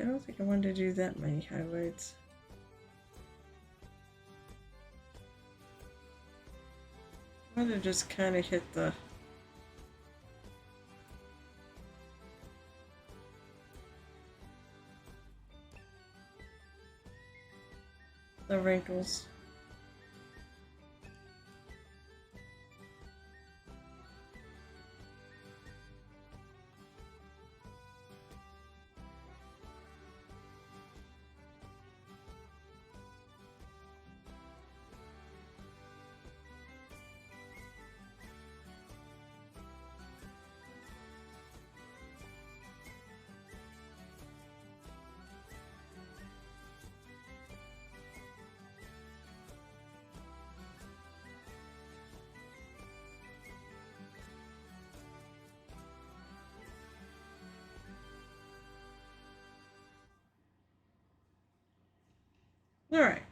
I don't think I wanted to do that many highlights. I want to just kind of hit the wrinkles. All right.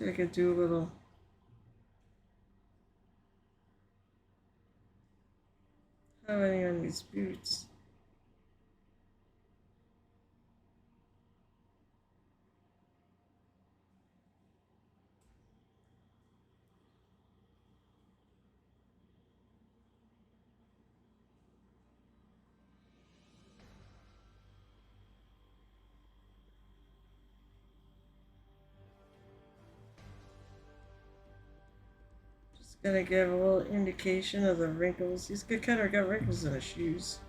See if I could do a little. How many on these boots? Just gonna give a little indication of the wrinkles. He's kind of got wrinkles in his shoes.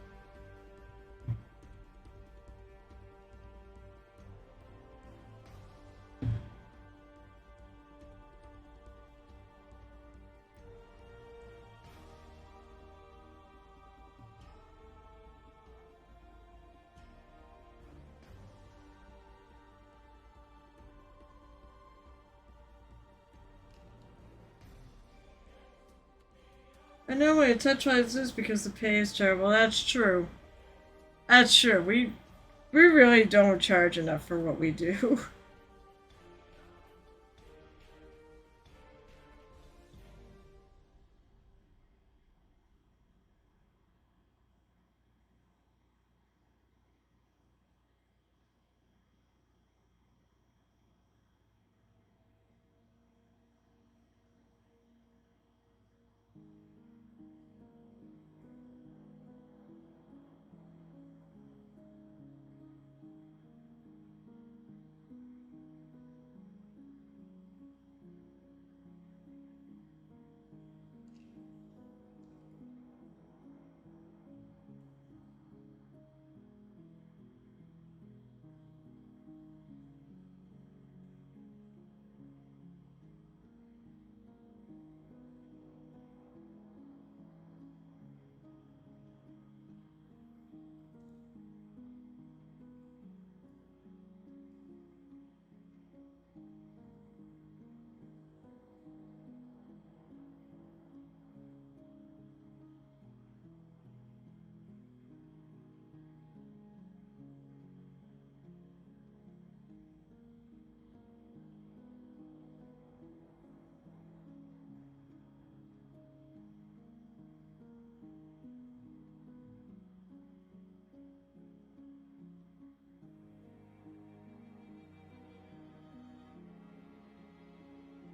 I know when a touch like this because the pay is terrible. That's true. That's true. We really don't charge enough for what we do.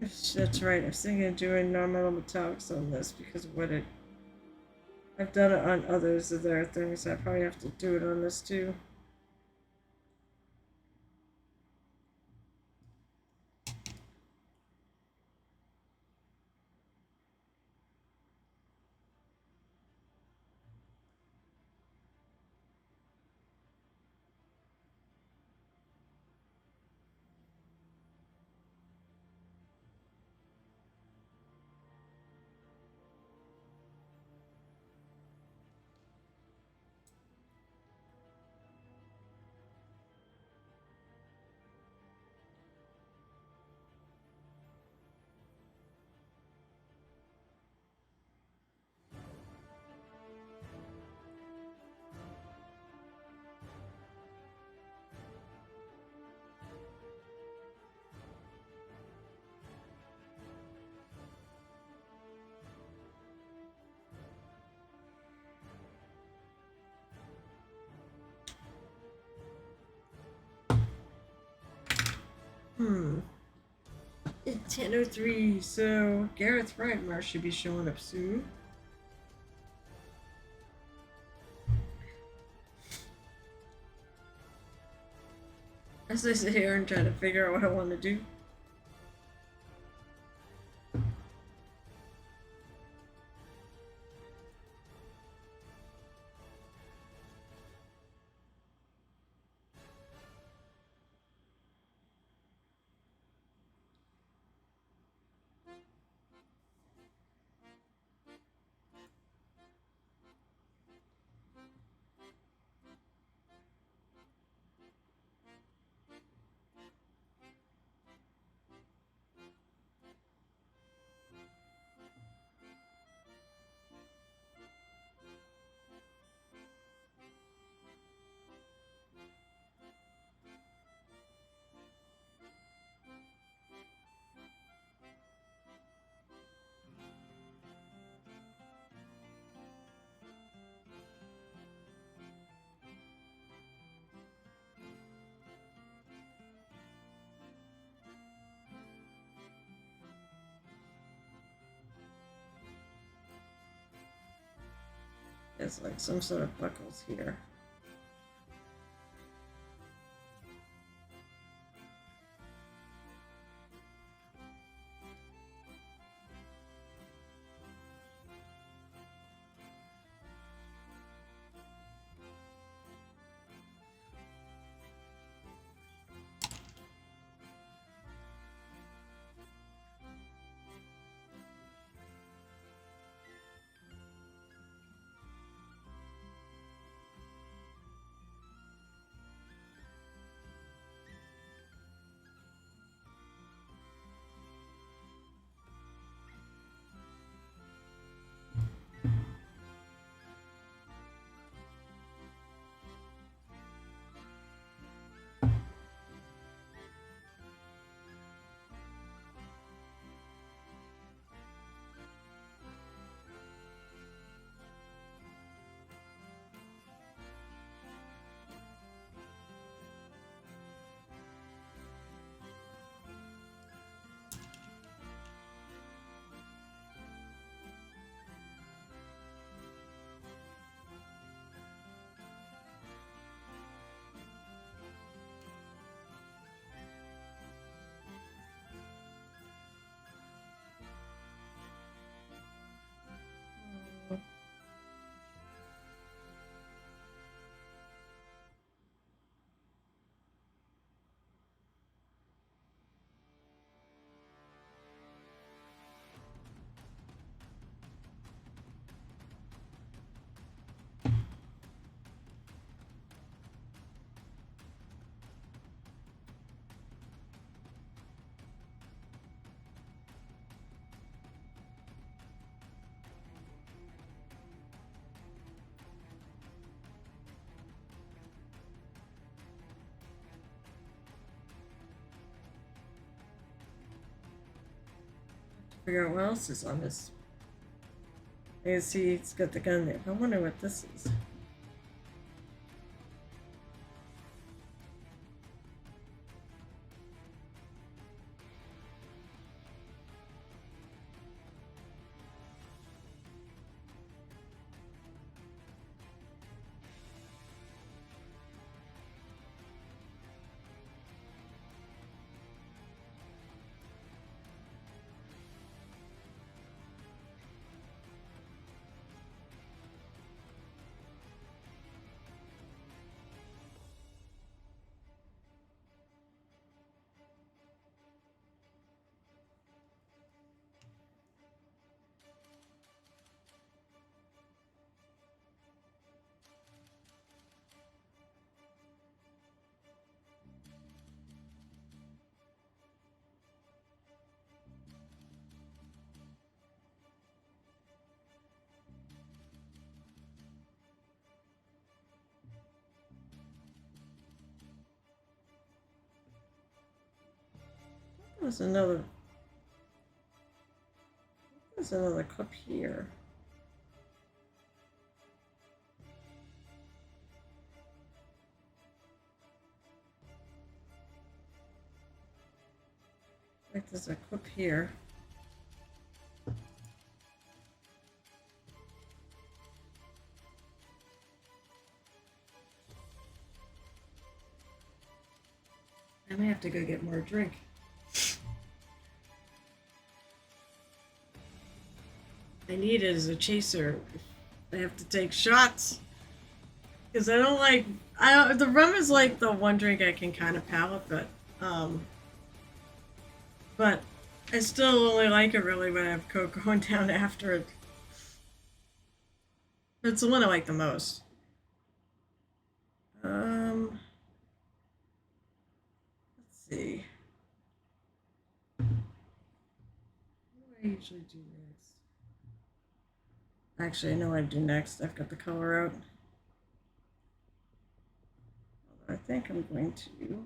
That's right. I was thinking of doing normal metallics on this because of what it. I've done it on others of their things. I probably have to do it on this too. Hmm. It's 10:03, so Gareth Reitmar should be showing up soon. As I sit here and try to figure out what I want to do. there's like some sort of buckles here. Figure out what else is on this. I can see it's got the gun there. I wonder what this is. There's another cup here. Like there's a cup here. I may have to go get more drink. I need it as a chaser. I have to take shots because I don't like. The rum is like the one drink I can kind of palate, but I still only like it really when I have Coke going down after it. It's the one I like the most. Let's see. What do I usually do next? Actually, I know what I do next. I've got the color out. I think I'm going to.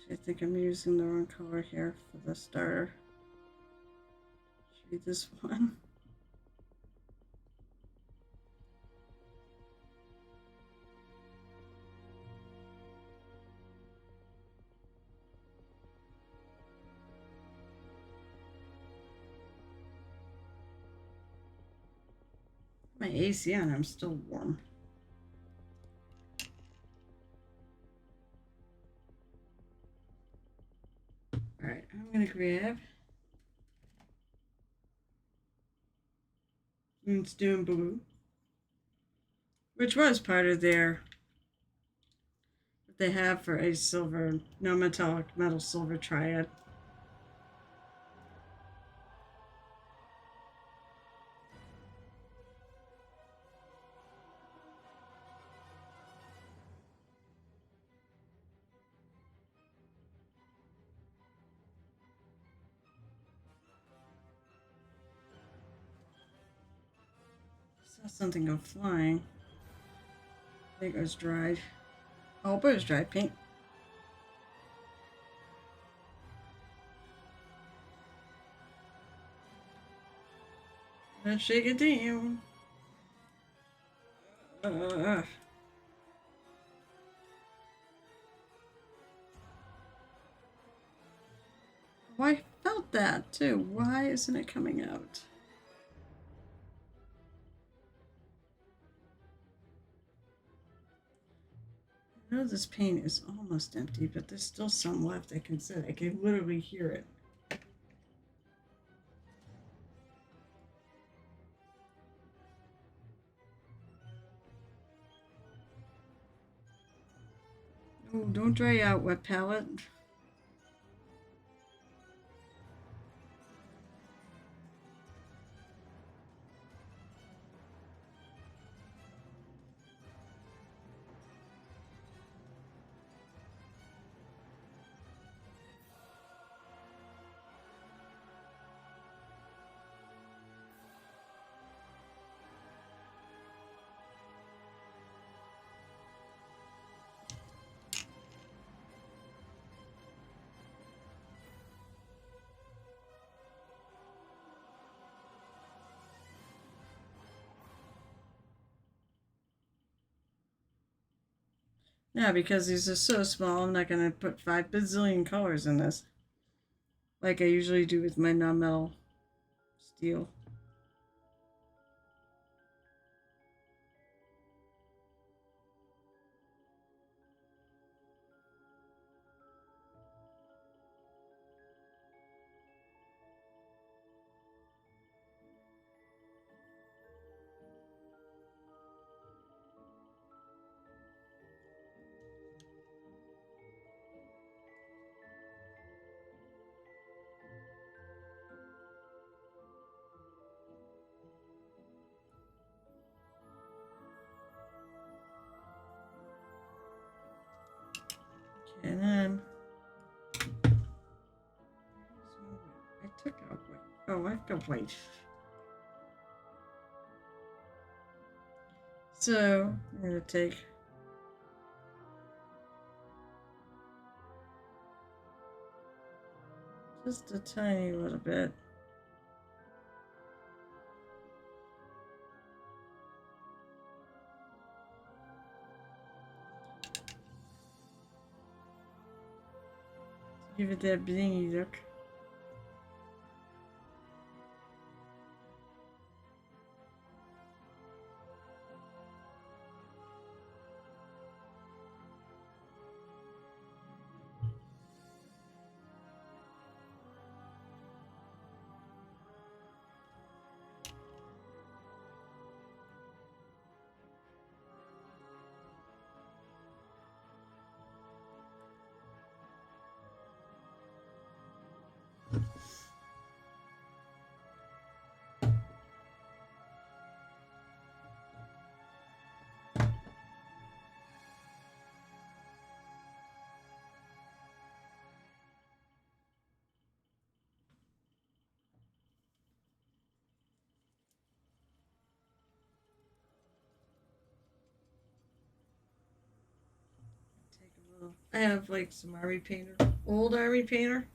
Actually, I think I'm using the wrong color here for the starter. Should be this one. My AC on, I'm still warm. Alright, I'm gonna grab Moonstone Blue, which was part of their what they have for a silver, no metallic metal silver triad. Saw something go flying. I think it was dried. I hope it was dried paint. Let's shake it down. Oh, I felt that too. Why isn't it coming out? I know this paint is almost empty, but there's still some left. I can literally hear it. Oh, don't dry out, wet palette. Yeah, because these are so small, I'm not going to put 5 bazillion colors in this. Like I usually do with my non-metal steel. And then I took out white. Oh, I've got white. So I'm gonna take just a tiny little bit. Give it that blingy look. Take a little. I have like some Ari painter. Old army painter.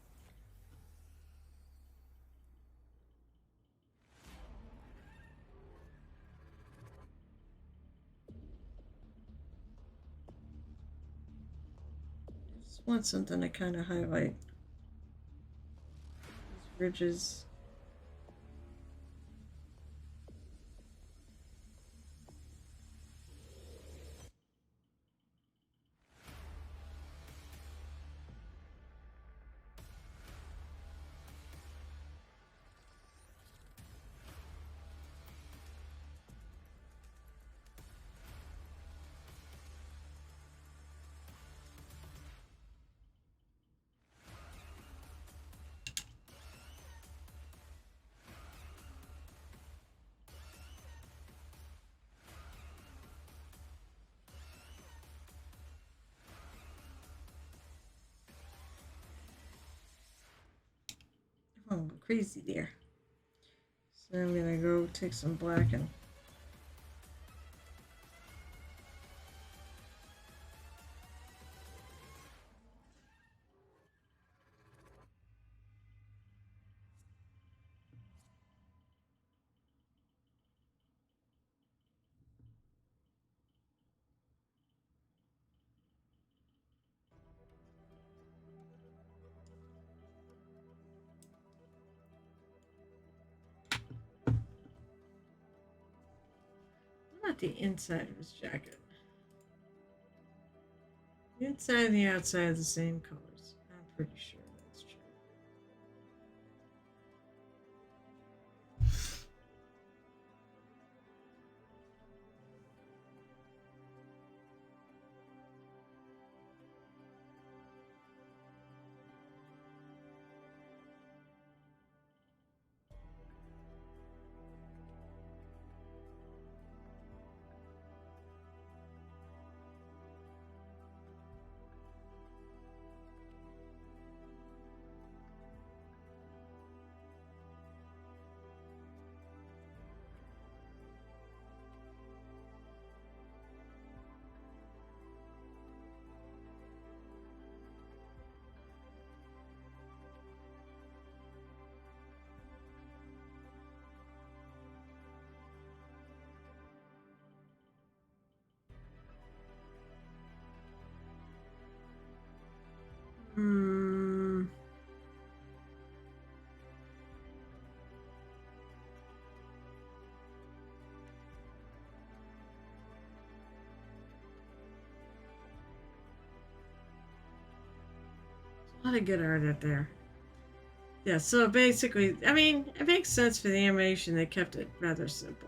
I just want something to kind of highlight these ridges. Oh, crazy there. So I'm gonna go take some black and not the inside of his jacket. The inside and the outside are the same colors. I'm pretty sure that's true. Hmm. A lot of good art out there. Yeah, so basically, I mean, it makes sense for the animation. They kept it rather simple.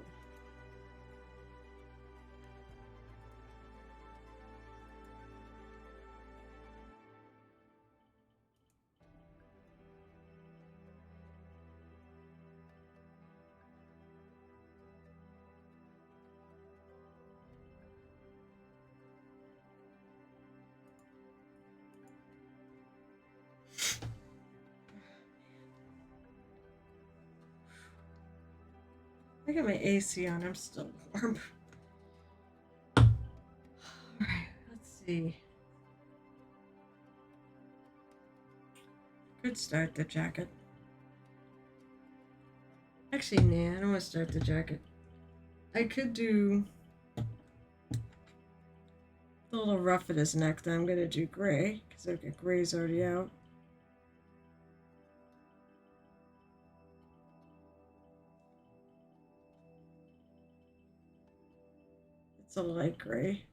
I got my AC on. I'm still warm. Alright, let's see. Could start the jacket. Actually, nah, I don't want to start the jacket. I could do a little rough at his neck, then I'm going to do gray, because I've got gray's already out. It's a light gray.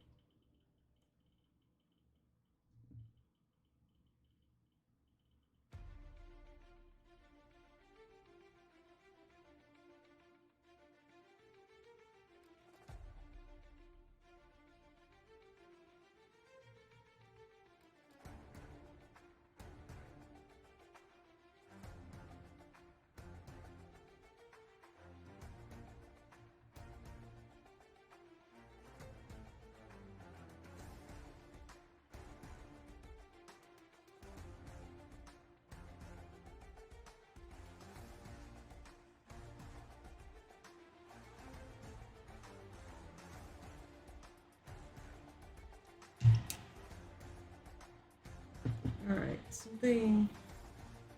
something.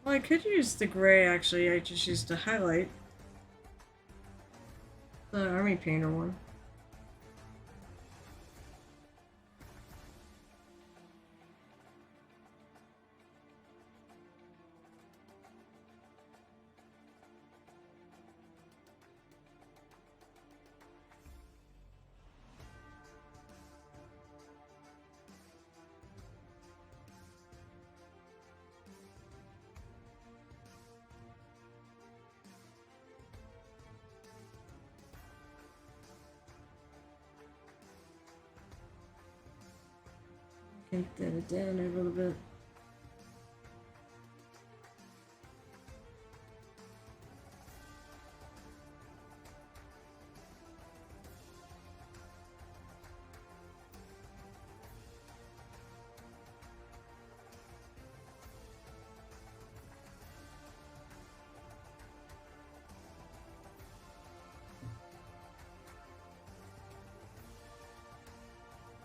Well, I could use the gray actually. I just used to highlight the army painter one. Take that down a little bit.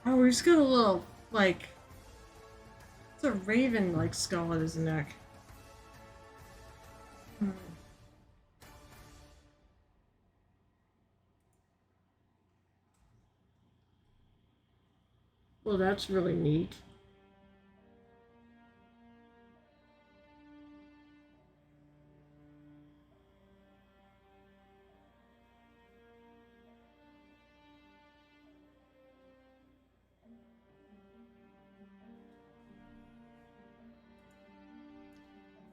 Oh, he's got a little, like, it's a raven, like, skull at his neck. Hmm. Well, that's really neat.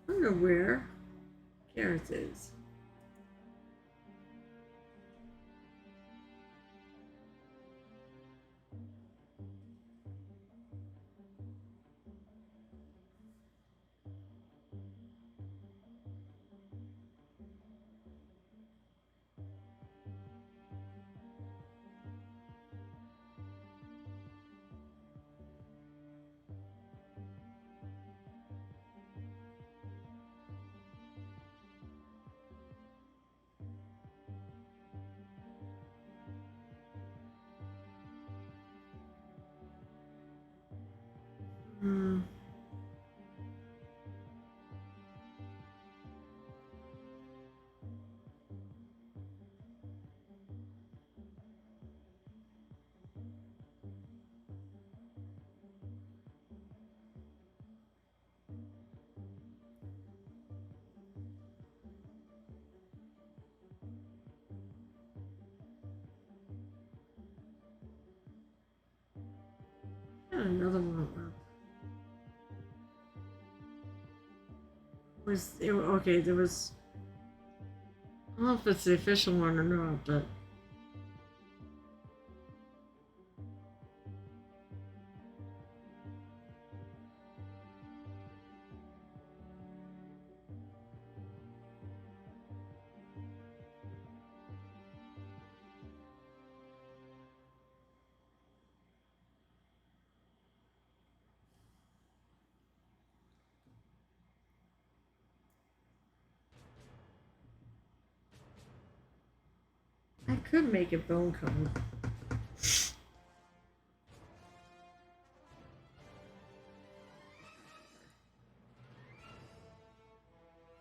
I don't know where Gareth is. Hmm. Got another one up. Was it, okay? There was. I don't know if it's the official one or not, but I could make a bone cone.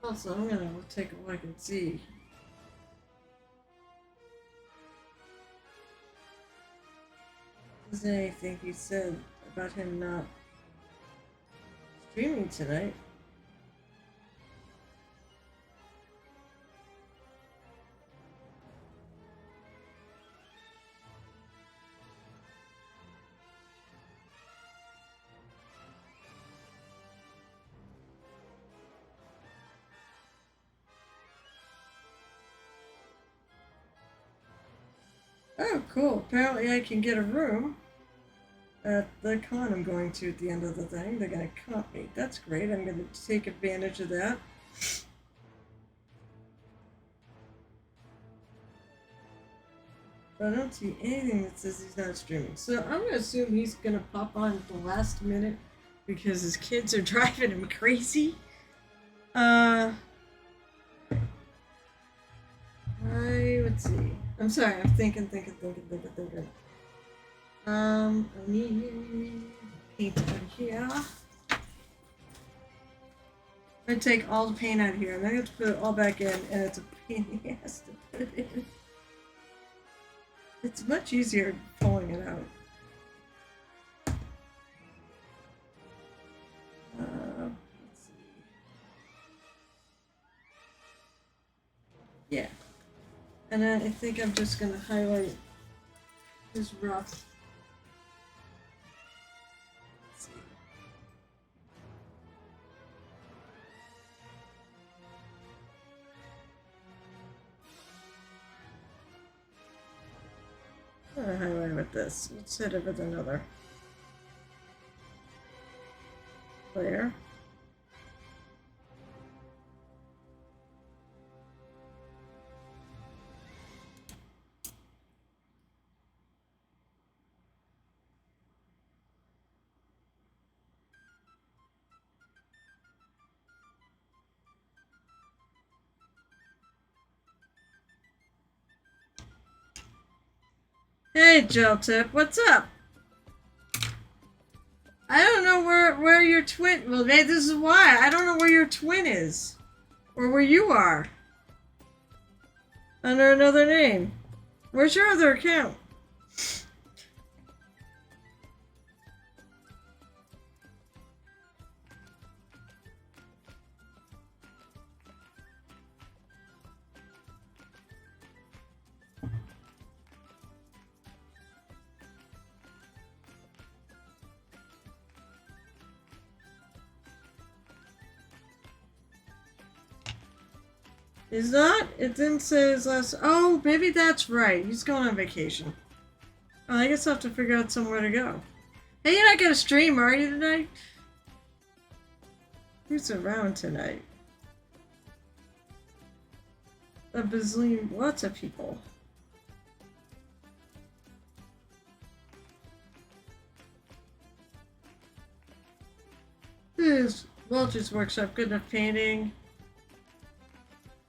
Also, I'm gonna take a look and see. Is there anything he said about him not streaming tonight? Oh, cool. Apparently I can get a room at the con I'm going to at the end of the thing. They're going to comp me. That's great. I'm going to take advantage of that. But I don't see anything that says he's not streaming. So I'm going to assume he's going to pop on at the last minute because his kids are driving him crazy. Let's see. I'm sorry, I'm thinking. I need paint on here. I take all the paint out of here, and then I have to put it all back in, and it's a pain in the ass to put it in. It's much easier pulling it out. Let's see. Yeah. And then I think I'm just going to highlight this rough. Let's see. I'm going to highlight with this. Let's hit it with another layer. Hey, Jill Tip, what's up? I don't know where your twin. Well, this is why I don't know where your twin is, or where you are. Under another name. Where's your other account? He's not? It didn't say his last. Oh, maybe that's right. He's going on vacation. Oh, I guess I'll have to figure out somewhere to go. Hey, you're not gonna stream, are you, tonight? Who's around tonight? A bazillion. Lots of people. This is Walter's Workshop. Good enough painting.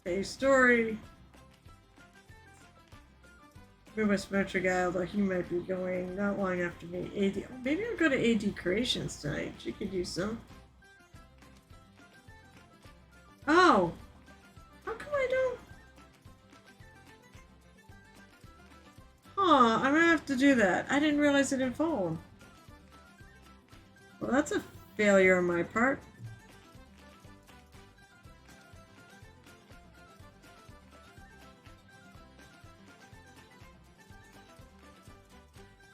A story. We must mentor guy, although he might be going not long after me. AD. Oh, maybe I'll go to AD Creations tonight. She could use some. Oh. How come I don't? Huh, I'm gonna have to do that. I didn't realize it didn't phone. Well, that's a failure on my part.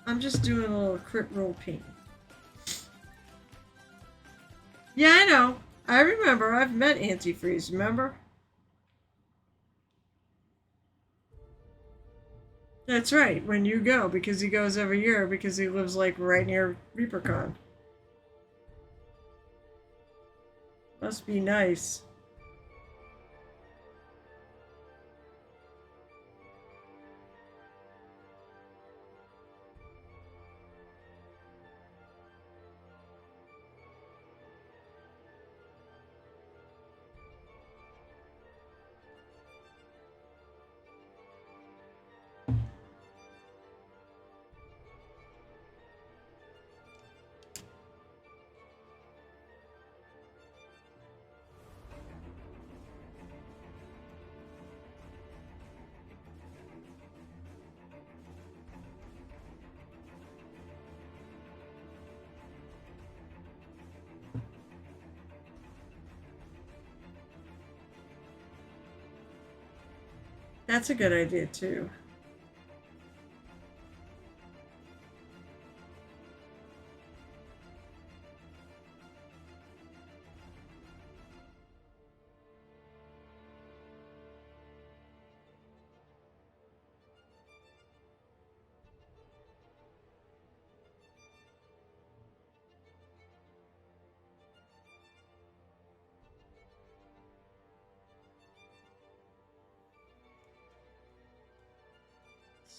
I'm just doing a little crit roll paint. Yeah, I know. I remember. I've met Antifreeze, remember? That's right, when you go, because he goes every year, because he lives, like, right near ReaperCon. Must be nice. That's a good idea, too.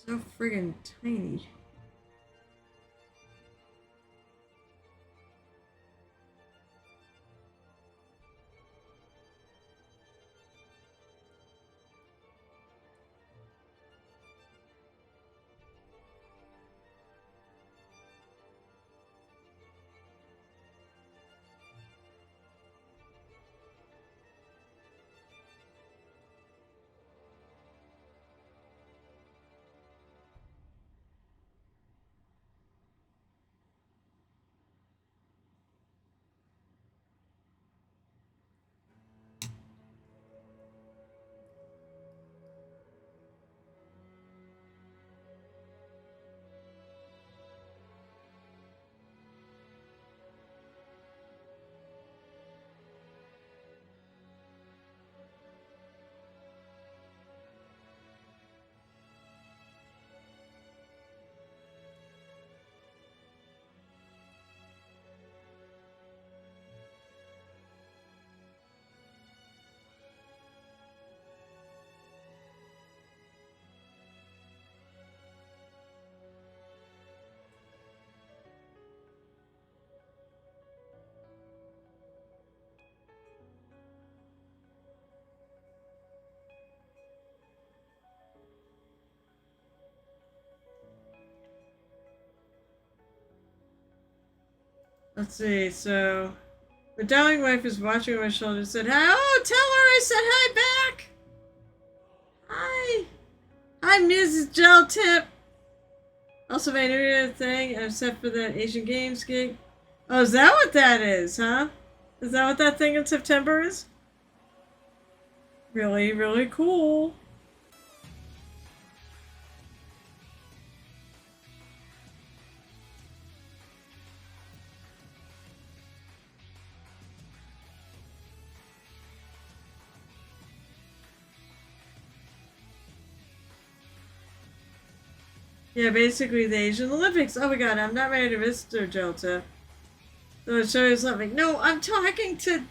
So friggin' tiny. Let's see, so... My darling wife is watching over my shoulder and said, hi. Oh, tell her I said hi back! Hi! Hi, Mrs. Gel Tip! Also, my New Year thing, I'm set for that Asian Games gig. Oh, is that what that is, huh? Is that what that thing in September is? Really, really cool. Yeah, basically the Asian Olympics. Oh my god, I'm not ready to Mr. Jelta. So I'll show you something. No, I'm talking to...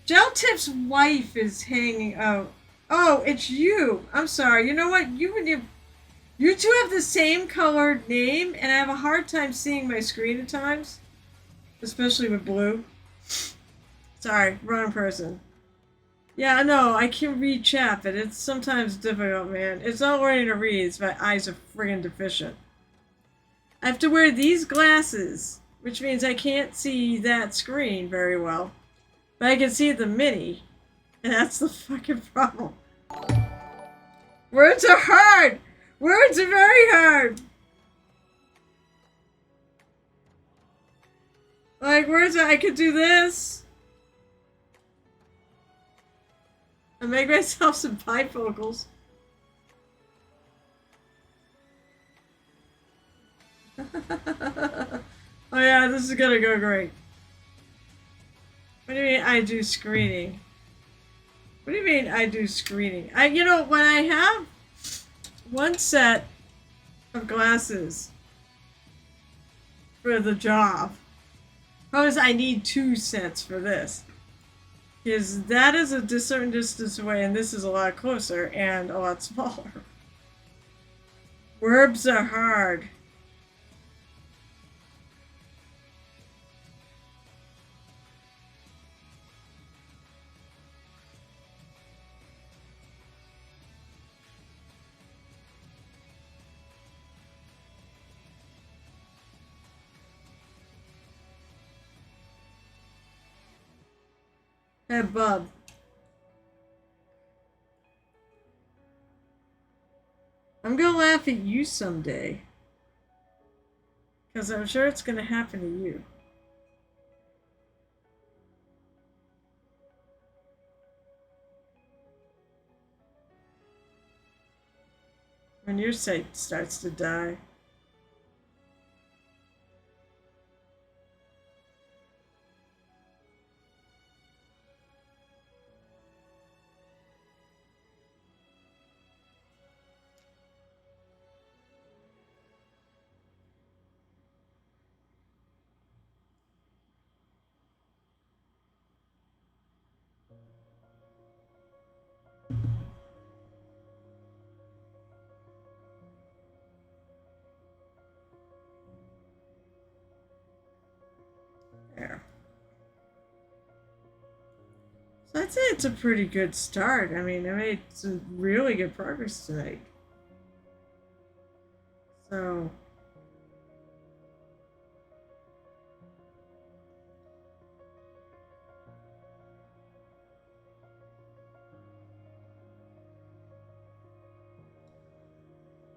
Geltip's wife is hanging out. Oh, it's you. I'm sorry. You know what? You two have the same colored name, and I have a hard time seeing my screen at times. Especially with blue. Sorry, wrong person. Yeah, no, I can read chat, but it's sometimes difficult, man. It's not learning to read, it's my eyes are friggin' deficient. I have to wear these glasses, which means I can't see that screen very well. But I can see the mini, and that's the fucking problem. Words are hard! Words are very hard! Like, words are, I could do this. I make myself some bifocals. Oh yeah, this is gonna go great. What do you mean I do screening? What do you mean I do screening? You know, when I have one set of glasses for the job, suppose I need 2 sets for this. Because that is a certain distance away, and this is a lot closer and a lot smaller. Words are hard. Hey, bub. I'm gonna laugh at you someday. Because I'm sure it's gonna happen to you. When your sight starts to die. There. So I'd say it's a pretty good start. I mean, I made some really good progress tonight. So...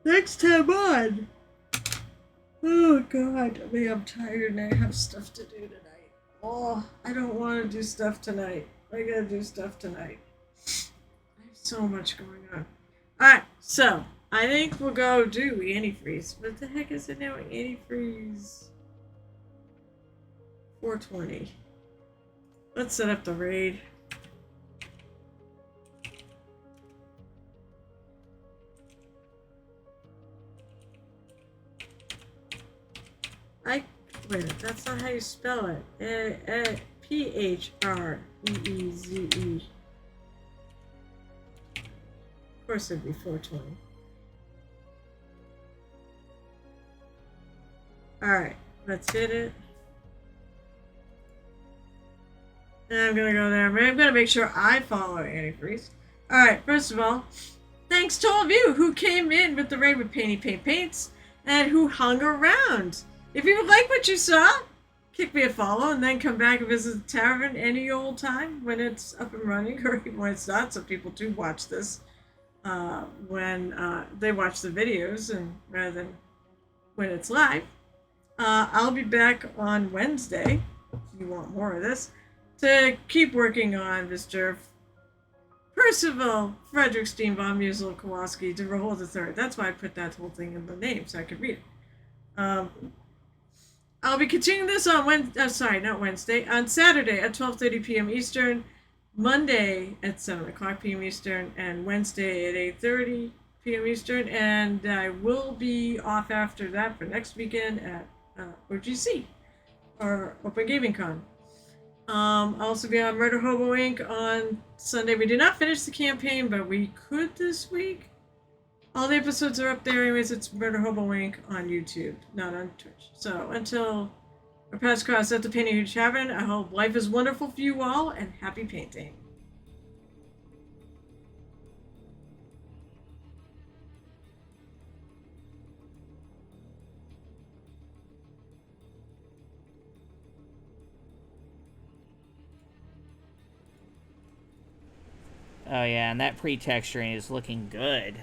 next time on! Oh god, I mean, I'm tired and I have stuff to do tonight. Oh, I don't want to do stuff tonight. I gotta do stuff tonight. I have so much going on. Alright, so, I think we'll go do antifreeze. What the heck is it now? Antifreeze 420. Let's set up the raid. Wait, that's not how you spell it. P-H-R-E-E-Z-E. Of course it'd be 420. Alright, let's hit it. And I'm gonna go there. I'm gonna make sure I follow antifreeze. Alright, first of all, thanks to all of you who came in with the raid with Painty Paint Paints and who hung around. If you like what you saw, kick me a follow, and then come back and visit the tavern any old time when it's up and running, or even when it's not. Some people do watch this when they watch the videos, and rather than when it's live. I'll be back on Wednesday, if you want more of this, to keep working on Mr. Percival Frederick Steenbaum Musil Kowalski de Rohold III. That's why I put that whole thing in the name, so I could read it. I'll be continuing this on Wednesday, on Saturday at 12:30 p.m. Eastern, Monday at 7 o'clock p.m. Eastern, and Wednesday at 8:30 p.m. Eastern, and I will be off after that for next weekend at OGC, or Open Gaming Con. I'll also be on Murder Hobo Inc. on Sunday. We did not finish the campaign, but we could this week. All the episodes are up there anyways. It's Murder Hobo Inc. on YouTube, not on Twitch. So until our paths cross at the Painting Tavern, I hope life is wonderful for you all, and happy painting. Oh yeah, and that pre-texturing is looking good.